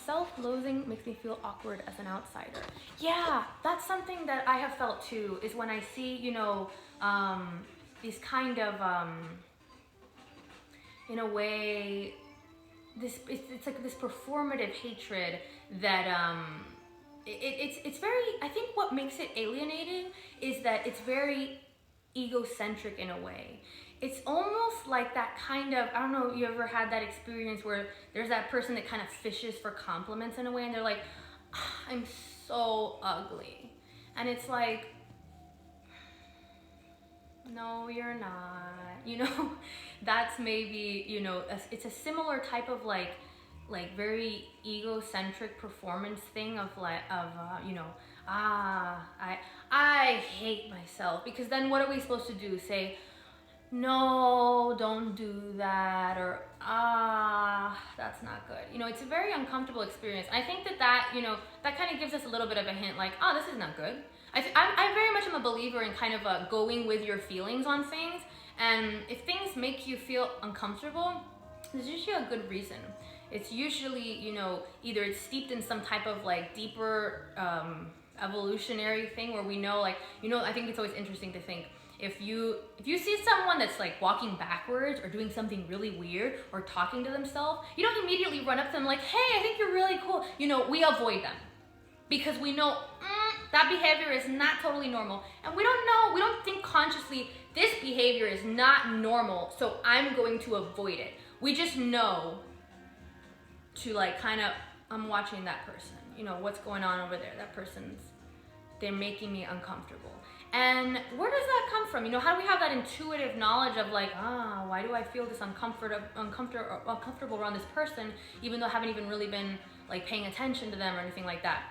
Self-loathing makes me feel awkward as an outsider. Yeah, that's something that I have felt too, is when I see, you know, these kind of, in a way, it's like this performative hatred that, it's very, I think what makes it alienating is that it's very egocentric in a way. It's almost like that kind of, I don't know, you ever had that experience where there's that person that kind of fishes for compliments in a way and they're like, I'm so ugly. And it's like, no, you're not. You know, that's maybe, you know, it's a similar type of like very egocentric performance thing of like, you know, I hate myself, because then what are we supposed to do? Say, no, don't do that, or that's not good. You know, it's a very uncomfortable experience. I think that you know, that kind of gives us a little bit of a hint, like, oh, this is not good. I very much am a believer in kind of going with your feelings on things, and if things make you feel uncomfortable, there's usually a good reason. It's usually, you know, either it's steeped in some type of like deeper evolutionary thing where we know, like, you know, I think it's always interesting to think, if you see someone that's like walking backwards or doing something really weird or talking to themselves, you don't immediately run up to them like, hey, I think you're really cool. You know, we avoid them because we know that behavior is not totally normal. And we don't think consciously, this behavior is not normal, so I'm going to avoid it. We just know to like kind of, I'm watching that person. You know, what's going on over there? That person's, they're making me uncomfortable. And where does that come from? You know, how do we have that intuitive knowledge of like, why do I feel this uncomfortable around this person, even though I haven't even really been like paying attention to them or anything like that?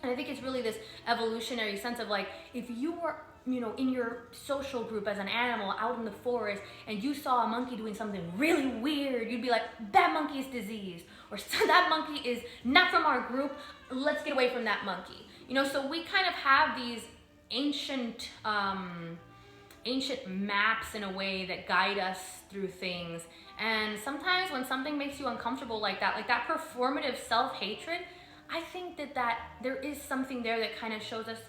And I think it's really this evolutionary sense of like, if you were, you know, in your social group as an animal out in the forest and you saw a monkey doing something really weird, you'd be like, that monkey is diseased, or that monkey is not from our group, let's get away from that monkey. You know, so we kind of have these ancient maps in a way that guide us through things. And sometimes when something makes you uncomfortable like that performative self-hatred, I think that there is something there that kind of shows us,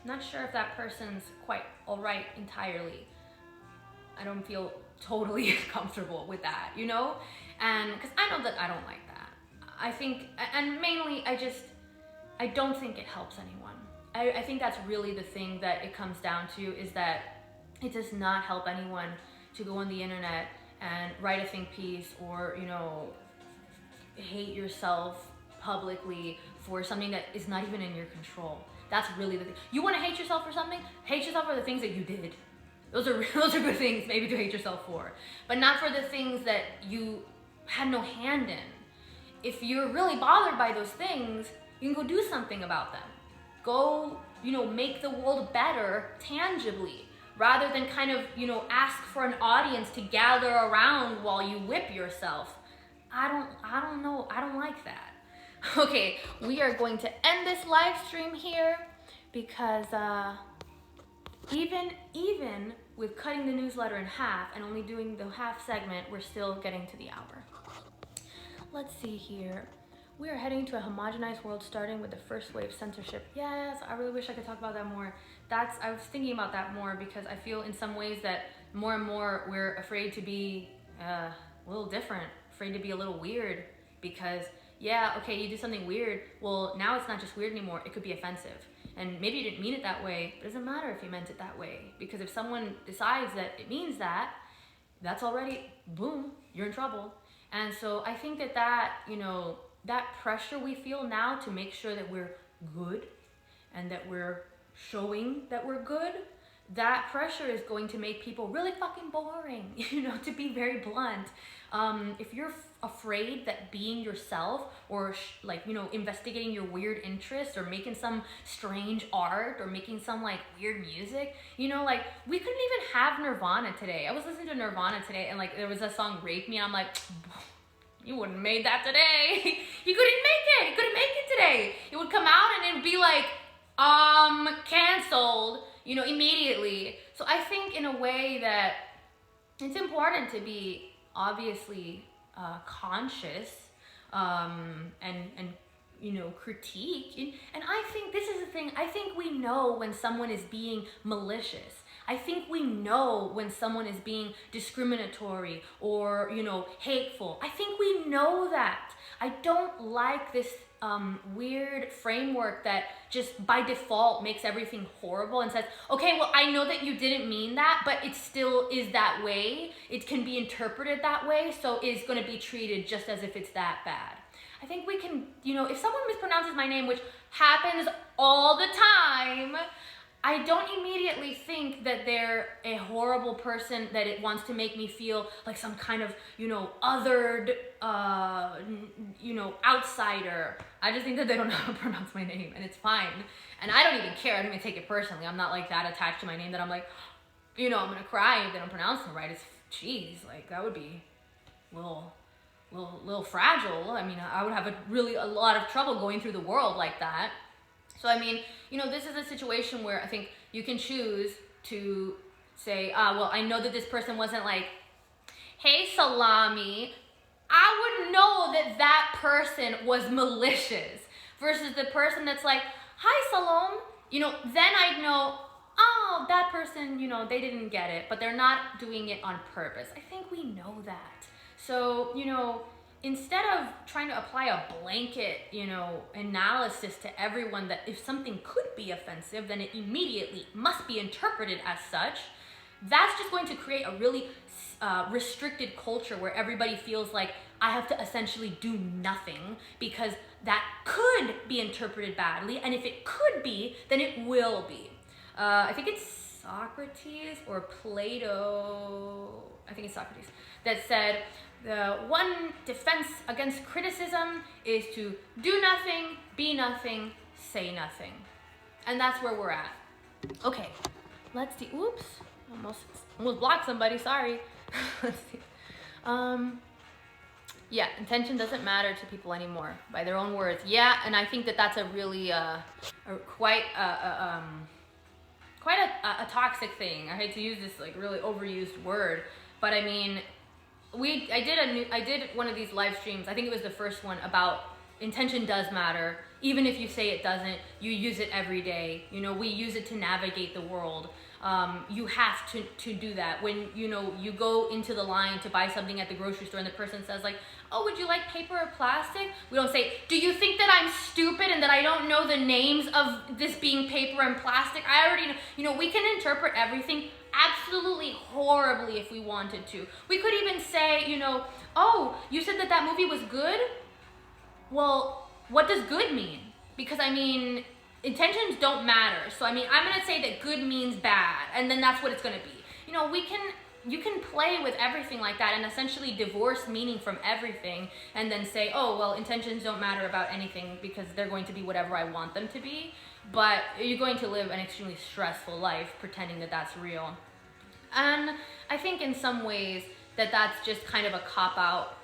not sure if that person's quite all right entirely. I don't feel totally comfortable with that, you know? And because I know that I don't like that. I think, and mainly I don't think it helps anyone. I think that's really the thing that it comes down to, is that it does not help anyone to go on the internet and write a think piece, or, you know, hate yourself publicly for something that is not even in your control. That's really the thing. You want to hate yourself for something? Hate yourself for the things that you did. Those are good things maybe to hate yourself for, but not for the things that you had no hand in. If you're really bothered by those things, you can go do something about them. Go, you know, make the world better tangibly, rather than kind of, you know, ask for an audience to gather around while you whip yourself. I don't know. I don't like that. Okay, we are going to end this live stream here because even with cutting the newsletter in half and only doing the half segment, we're still getting to the hour. Let's see here. We are heading to a homogenized world, starting with the first wave censorship. Yes, I really wish I could talk about that more. I was thinking about that more because I feel in some ways that more and more we're afraid to be a little different, afraid to be a little weird, because yeah, okay, you do something weird. Well, now it's not just weird anymore. It could be offensive. And maybe you didn't mean it that way. It doesn't matter if you meant it that way, because if someone decides that it means that, that's already, boom, you're in trouble. And so I think that, you know, that pressure we feel now to make sure that we're good and that we're showing that we're good, that pressure is going to make people really fucking boring, you know, to be very blunt. If you're afraid that being yourself or like, you know, investigating your weird interests or making some strange art or making some like weird music, you know, like we couldn't even have Nirvana today. I was listening to Nirvana today and like there was a song Rape Me and I'm like, you wouldn't have made that today. You couldn't make it. You couldn't make it today. It would come out and it'd be like, canceled, you know, immediately. So I think in a way that it's important to be obviously conscious and you know, critique. And I think this is the thing. I think we know when someone is being malicious. I think we know when someone is being discriminatory or, you know, hateful. I think we know that. I don't like this weird framework that just by default makes everything horrible and says, okay, well, I know that you didn't mean that, but it still is that way. It can be interpreted that way, so it's going to be treated just as if it's that bad. I think we can, you know, if someone mispronounces my name, which happens all the time, I don't immediately think that they're a horrible person, that it wants to make me feel like some kind of, you know, othered, you know, outsider. I just think that they don't know how to pronounce my name, and it's fine. And I don't even care. I don't even take it personally. I'm not like that attached to my name that I'm like, you know, I'm going to cry if they don't pronounce it right. It's, geez, like that would be a little fragile. I mean, I would have a lot of trouble going through the world like that. So, I mean, you know, this is a situation where I think you can choose to say, well, I know that this person wasn't like, hey, Salami. I would know that that person was malicious versus the person that's like, hi, Salome. You know, then I'd know, oh, that person, you know, they didn't get it, but they're not doing it on purpose. I think we know that. So, you know, instead of trying to apply a blanket, you know, analysis to everyone that if something could be offensive, then it immediately must be interpreted as such, that's just going to create a really restricted culture where everybody feels like I have to essentially do nothing because that could be interpreted badly, and if it could be, then it will be. I think it's Socrates or Plato, I think it's Socrates, that said, the one defense against criticism is to do nothing, be nothing, say nothing. And that's where we're at. Okay, let's see. Oops, almost blocked somebody, sorry. Let's see. Yeah, intention doesn't matter to people anymore, by their own words. Yeah, and I think that that's a really, quite a toxic thing. I hate to use this like really overused word, but I mean, I did one of these live streams, I think it was the first one, about intention does matter. Even if you say it doesn't, you use it every day. You know, we use it to navigate the world. You have to do that. When, you know, you go into the line to buy something at the grocery store and the person says like, oh, would you like paper or plastic? We don't say, do you think that I'm stupid and that I don't know the names of this being paper and plastic? I already know. You know, we can interpret everything absolutely horribly if we wanted to. We could even say, you know, oh, you said that that movie was good? Well, what does good mean? Because I mean, intentions don't matter. So I mean, I'm gonna say that good means bad, and then that's what it's gonna be. You know, you can play with everything like that and essentially divorce meaning from everything and then say, oh, well, intentions don't matter about anything because they're going to be whatever I want them to be. But you're going to live an extremely stressful life pretending that that's real. And I think in some ways that that's just kind of a cop-out.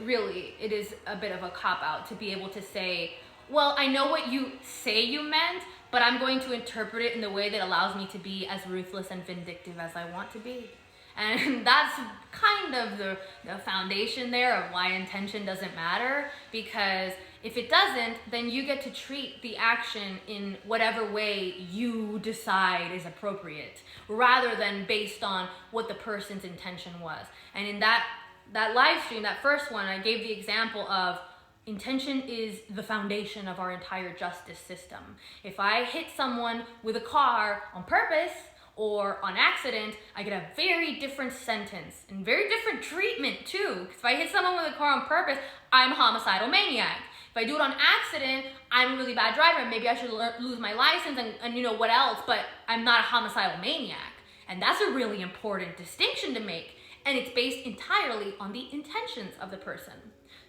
Really, it is a bit of a cop-out to be able to say, well, I know what you say you meant, but I'm going to interpret it in the way that allows me to be as ruthless and vindictive as I want to be. And that's kind of the foundation there of why intention doesn't matter, because if it doesn't, then you get to treat the action in whatever way you decide is appropriate, rather than based on what the person's intention was. And in that live stream, that first one, I gave the example of intention is the foundation of our entire justice system. If I hit someone with a car on purpose or on accident, I get a very different sentence and very different treatment too. If I hit someone with a car on purpose, I'm a homicidal maniac. If I do it on accident, I'm a really bad driver. Maybe I should lose my license and you know what else, but I'm not a homicidal maniac. And that's a really important distinction to make. And it's based entirely on the intentions of the person.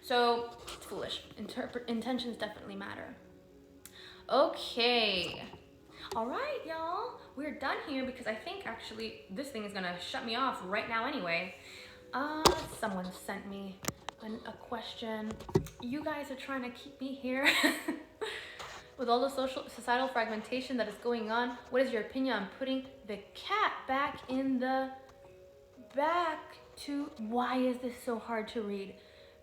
So it's foolish. Intentions definitely matter. Okay. All right, y'all. We're done here because I think actually this thing is gonna shut me off right now anyway. Someone sent me a question. You guys are trying to keep me here. With all the societal fragmentation that is going on, what is your opinion on putting the cat back in the why is this so hard to read?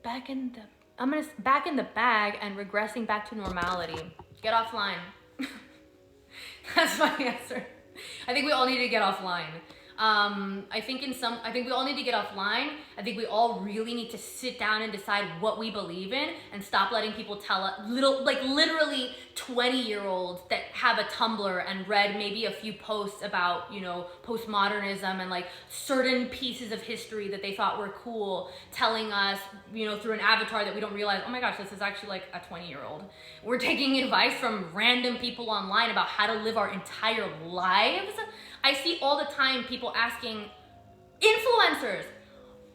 Back in the bag and regressing back to normality. Get offline. That's my answer. I think we all need to get offline. I think we all need to get offline. I think we all really need to sit down and decide what we believe in and stop letting people tell us, literally 20-year-olds that have a Tumblr and read maybe a few posts about, you know, postmodernism and like certain pieces of history that they thought were cool, telling us, you know, through an avatar that we don't realize, oh my gosh, this is actually like a 20-year-old. We're taking advice from random people online about how to live our entire lives. I see all the time people asking influencers,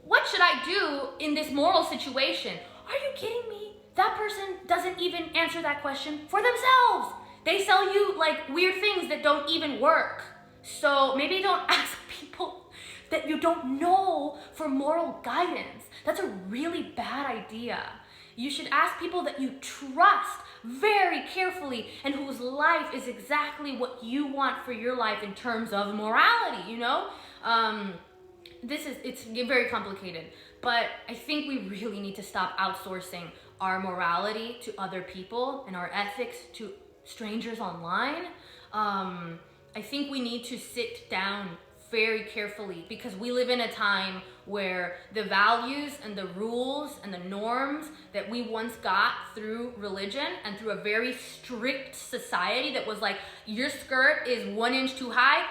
what should I do in this moral situation? Are you kidding me? That person doesn't even answer that question for themselves. They sell you like weird things that don't even work. So maybe don't ask people that you don't know for moral guidance. That's a really bad idea. You should ask people that you trust very carefully and whose life is exactly what you want for your life in terms of morality, you know? It's very complicated, but I think we really need to stop outsourcing our morality to other people and our ethics to strangers online. I think we need to sit down very carefully because we live in a time where the values and the rules and the norms that we once got through religion and through a very strict society that was like, your skirt is 1 inch too high,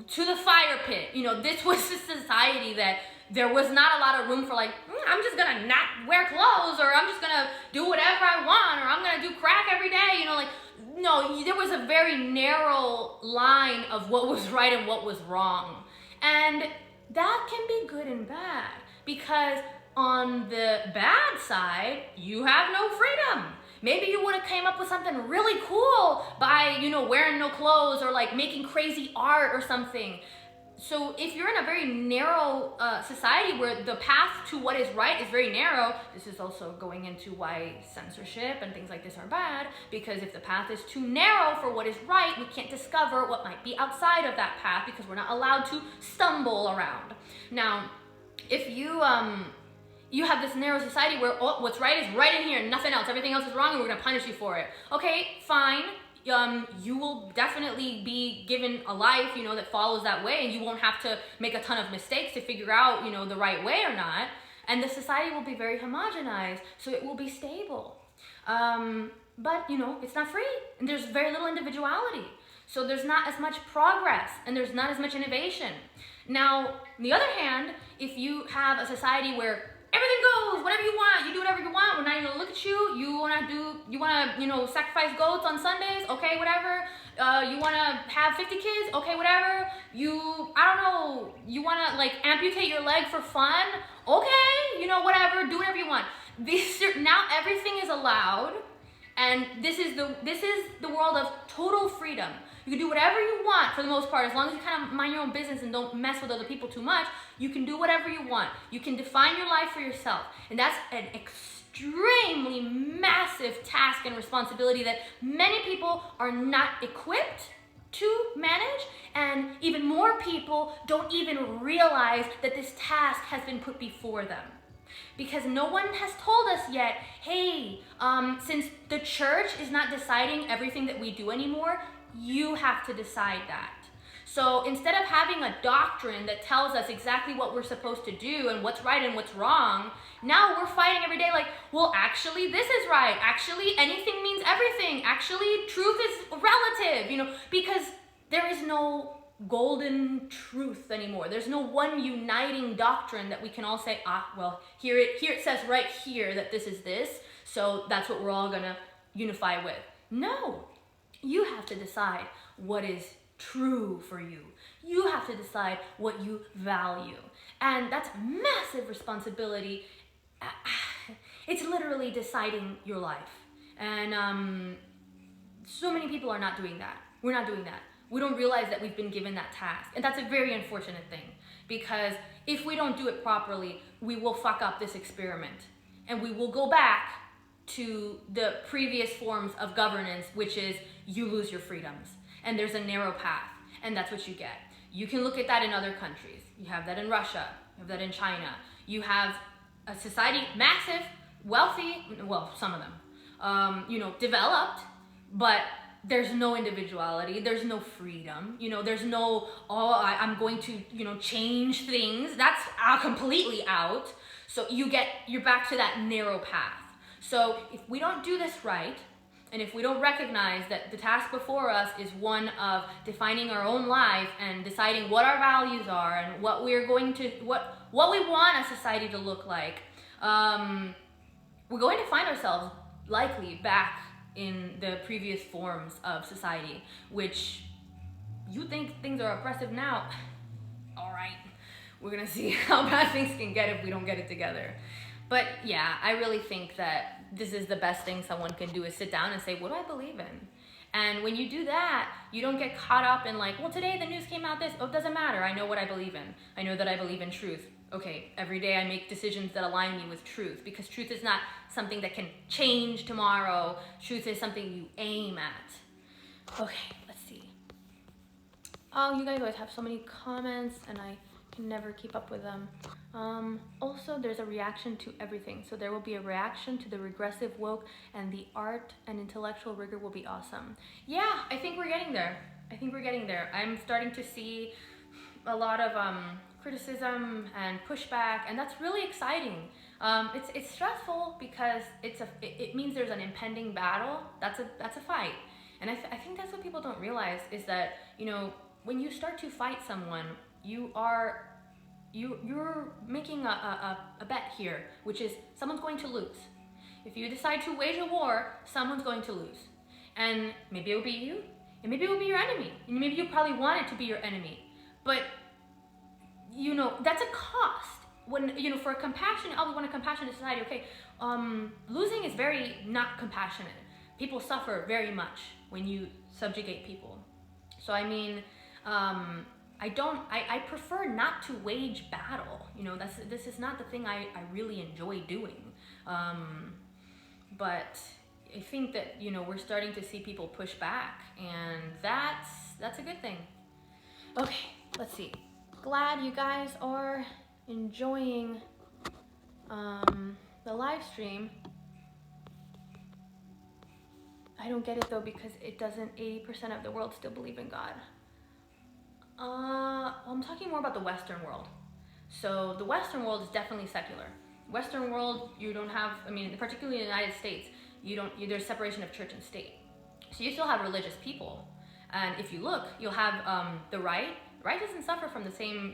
to the fire pit. You know, this was a society that there was not a lot of room for like, I'm just gonna not wear clothes, or I'm just gonna do whatever I want, or I'm gonna do crack every day, you know, like, no, there was a very narrow line of what was right and what was wrong. And that can be good and bad, because on the bad side, you have no freedom. Maybe you would have came up with something really cool by, you know, wearing no clothes or like making crazy art or something. So if you're in a very narrow society where the path to what is right is very narrow, this is also going into why censorship and things like this are bad, because if the path is too narrow for what is right, we can't discover what might be outside of that path because we're not allowed to stumble around. Now, if you have this narrow society where what's right is right in here and nothing else, everything else is wrong and we're gonna punish you for it. Okay, fine. You will definitely be given a life, you know, that follows that way, and you won't have to make a ton of mistakes to figure out, you know, the right way or not. And the society will be very homogenized, so it will be stable. But, you know, it's not free, and there's very little individuality. So there's not as much progress and there's not as much innovation. Now, on the other hand, if you have a society where everything goes, whatever you want, you do whatever you want, we're not even gonna look at you, you wanna sacrifice goats on Sundays, okay, whatever. You wanna have 50 kids, okay, whatever. I don't know, you wanna like amputate your leg for fun, okay, whatever, do whatever you want. Now everything is allowed, and this is the world of total freedom. You can do whatever you want for the most part, as long as you kind of mind your own business and don't mess with other people too much. You can do whatever you want. You can define your life for yourself. And that's an extremely massive task and responsibility that many people are not equipped to manage, and even more people don't even realize that this task has been put before them. Because no one has told us yet, hey, since the church is not deciding everything that we do anymore, you have to decide that. So instead of having a doctrine that tells us exactly what we're supposed to do and what's right and what's wrong, now we're fighting every day like, well, actually this is right. Actually, anything means everything. Actually, truth is relative, because there is no golden truth anymore. There's no one uniting doctrine that we can all say, well, here it says right here that this is this, so that's what we're all gonna unify with. No. You have to decide what is true for you. You have to decide what you value. And that's massive responsibility. It's literally deciding your life. And so many people are not doing that. We're not doing that. We don't realize that we've been given that task. And that's a very unfortunate thing, because if we don't do it properly, we will fuck up this experiment. And we will go back to the previous forms of governance, which is you lose your freedoms and there's a narrow path, and that's what you get. You can look at that in other countries. You have that in Russia, you have that in China. You have a society, massive, wealthy, well, some of them, developed, but there's no individuality, there's no freedom, there's no, I'm going to, change things. That's completely out. So you're back to that narrow path. So if we don't do this right, and if we don't recognize that the task before us is one of defining our own life and deciding what our values are and what we want a society to look like, we're going to find ourselves likely back in the previous forms of society, which you think things are oppressive now. All right, we're gonna see how bad things can get if we don't get it together. But yeah, I really think that this is the best thing someone can do, is sit down and say, what do I believe in? And when you do that, you don't get caught up in like, well, today the news came out this. Oh, it doesn't matter. I know what I believe in. I know that I believe in truth. Okay, every day I make decisions that align me with truth, because truth is not something that can change tomorrow. Truth is something you aim at. Okay, let's see. Oh, you guys always have so many comments and I can never keep up with them. Also, there's a reaction to everything. So there will be a reaction to the regressive woke, and the art and intellectual rigor will be awesome. Yeah, I think we're getting there. I'm starting to see a lot of criticism and pushback, and that's really exciting. It's stressful because it means there's an impending battle. That's a fight. And I think that's what people don't realize, is that, when you start to fight someone, you're making a bet here, which is someone's going to lose. If you decide to wage a war, someone's going to lose. And maybe it will be you, and maybe it will be your enemy. And maybe you probably want it to be your enemy. But, that's a cost. When, for a compassionate, we want a compassionate society, okay, losing is very not compassionate. People suffer very much when you subjugate people. So, I prefer not to wage battle. This is not the thing I really enjoy doing. But I think that, we're starting to see people push back, and that's a good thing. Okay, let's see. Glad you guys are enjoying the live stream. I don't get it though, because it doesn't 80% of the world still believe in God. I'm talking more about the Western world. So the Western world is definitely secular. Western world, you don't have, particularly in the United States, there's separation of church and state. So you still have religious people. And if you look, you'll have the right. Right doesn't suffer from the same,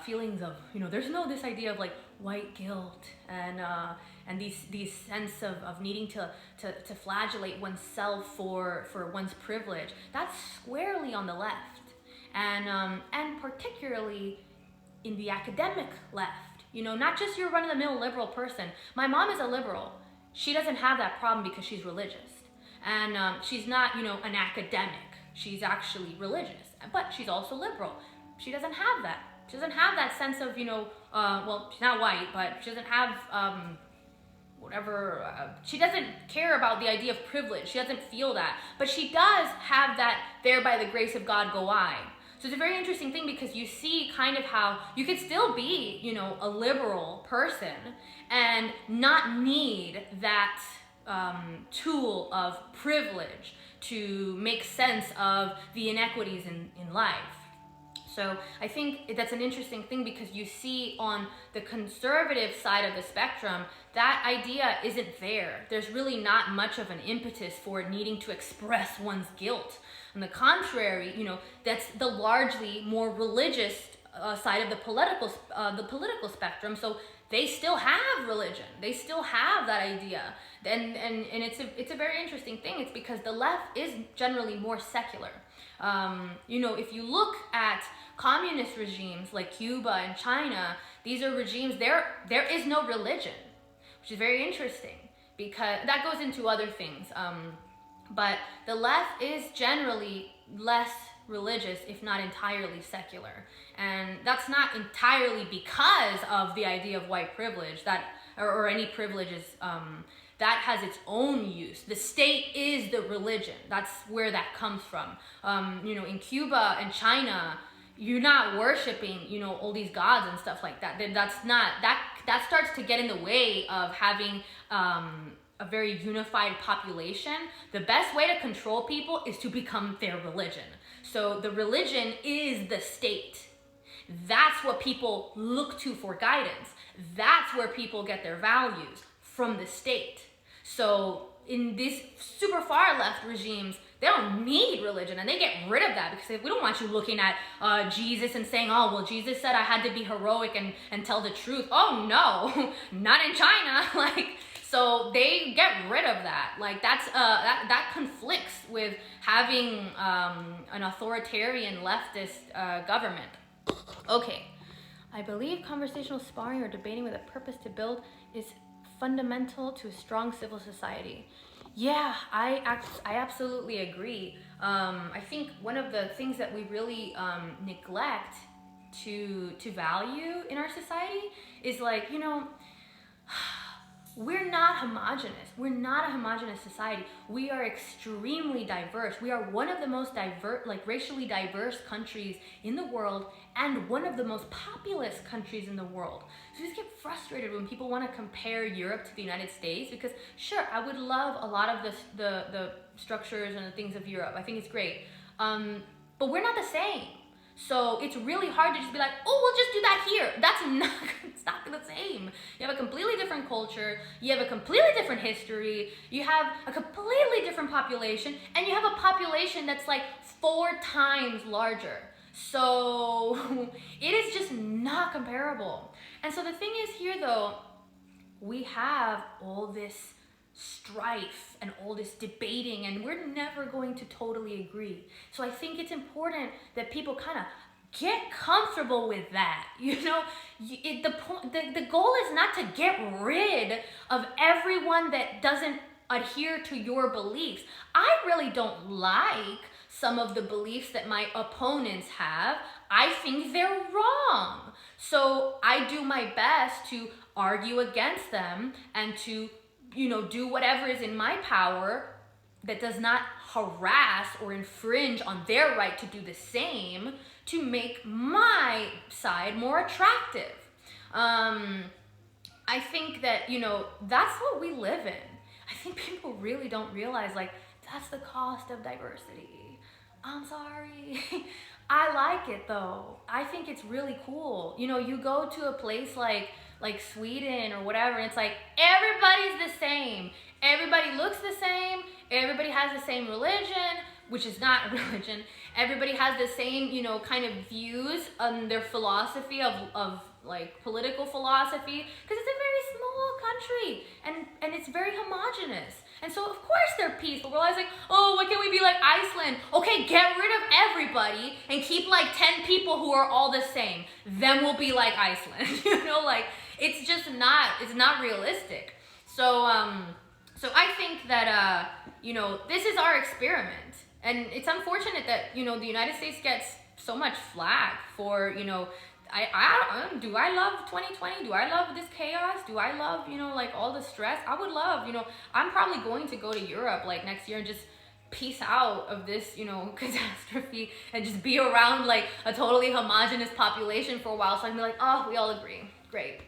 feelings of, there's this idea of like white guilt and these sense of needing to flagellate oneself for one's privilege. That's squarely on the left, and particularly in the academic left. Not just your run-of-the-mill liberal person. My mom is a liberal. She doesn't have that problem because she's religious, and she's not an academic. She's actually religious, but she's also liberal. She doesn't have that. She doesn't have that sense of, well, she's not white, but she doesn't have she doesn't care about the idea of privilege. She doesn't feel that. But she does have that, there by the grace of God go I. So it's a very interesting thing, because you see kind of how you could still be, a liberal person and not need that tool of privilege to make sense of the inequities in life. So I think that's an interesting thing, because you see on the conservative side of the spectrum, that idea isn't there. There's really not much of an impetus for needing to express one's guilt. On the contrary, that's the largely more religious side of the political spectrum. So they still have religion. They still have that idea. And it's a very interesting thing. It's because the left is generally more secular. If you look at communist regimes like Cuba and China, these are regimes, there is no religion, which is very interesting, because that goes into other things. But the left is generally less religious, if not entirely secular. And that's not entirely because of the idea of white privilege, or any privileges, that has its own use. The state is the religion. That's where that comes from. In Cuba and China, you're not worshiping, all these gods and stuff like that. That starts to get in the way of having a very unified population. The best way to control people is to become their religion. So the religion is the state. That's what people look to for guidance. That's where people get their values, from the state. So in these super far left regimes, they don't need religion, and they get rid of that, because we don't want you looking at Jesus and saying, oh, well, Jesus said I had to be heroic and tell the truth. Oh, no, not in China. So they get rid of that. That conflicts with having an authoritarian leftist government. Okay, I believe conversational sparring or debating with a purpose to build is fundamental to a strong civil society. Yeah, I absolutely agree. I think one of the things that we really neglect to value in our society is we're not homogenous. We're not a homogenous society. We are extremely diverse. We are one of the most racially diverse countries in the world, and one of the most populous countries in the world. So we just get frustrated when people want to compare Europe to the United States, because sure, I would love a lot of the structures and the things of Europe. I think it's great. But we're not the same. So it's really hard to just be like, oh, we'll just do that here. It's not the same. You have a completely different culture. You have a completely different history. You have a completely different population. And you have a population that's 4 times larger. So it is just not comparable. And so the thing is here, though, we have all this strife and all this debating, and we're never going to totally agree. So I think it's important that people kind of get comfortable with that. The goal is not to get rid of everyone that doesn't adhere to your beliefs. I really don't like some of the beliefs that my opponents have. I think they're wrong. So I do my best to argue against them and to do whatever is in my power that does not harass or infringe on their right to do the same, to make my side more attractive. I think that, that's what we live in. I think people really don't realize, that's the cost of diversity. I'm sorry. I like it, though. I think it's really cool. You go to a place like Sweden or whatever, and it's everybody's the same. Everybody looks the same. Everybody has the same religion. which is not a religion, everybody has the same, you know, kind of views on their philosophy of like political philosophy, because it's a very small country and it's very homogenous. And so of course they're peaceful. We're always like, oh, why can't we be like Iceland? Okay, get rid of everybody and keep like 10 people who are all the same. Then we'll be like Iceland. You know, like it's just not, it's not realistic. So so I think that you know, this is our experiment. And it's unfortunate that, you know, the United States gets so much flack for, you know, do I love 2020? Do I love this chaos? Do I love, you know, like all the stress? I would love, you know, I'm probably going to go to Europe like next year and just peace out of this, you know, catastrophe and just be around like a totally homogenous population for a while. So I can be like, oh, we all agree. Great.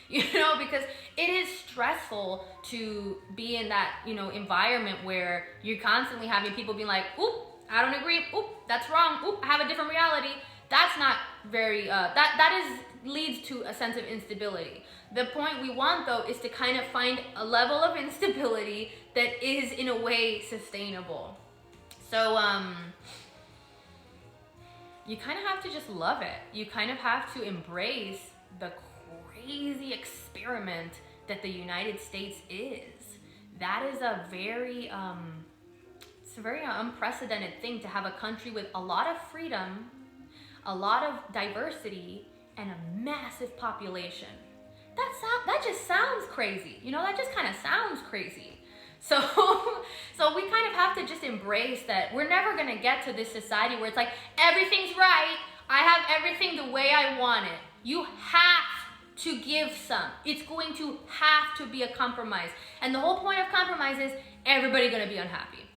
You know, because it is stressful to be in that, you know, environment where you're constantly having people being like, oop, I don't agree. Oop, that's wrong. Oop, I have a different reality. That's not very, leads to a sense of instability. The point we want though is to kind of find a level of instability that is in a way sustainable. So, you kind of have to just love it. You kind of have to embrace the crazy experiment that the United States is. That is a very, it's a very unprecedented thing to have a country with a lot of freedom, a lot of diversity, and a massive population. That just sounds crazy. You know, that just kind of sounds crazy. So, so we kind of have to just embrace that we're never gonna get to this society where it's like, everything's right, I have everything the way I want it. You have to give some. It's going to have to be a compromise. And the whole point of compromise is everybody gonna be unhappy.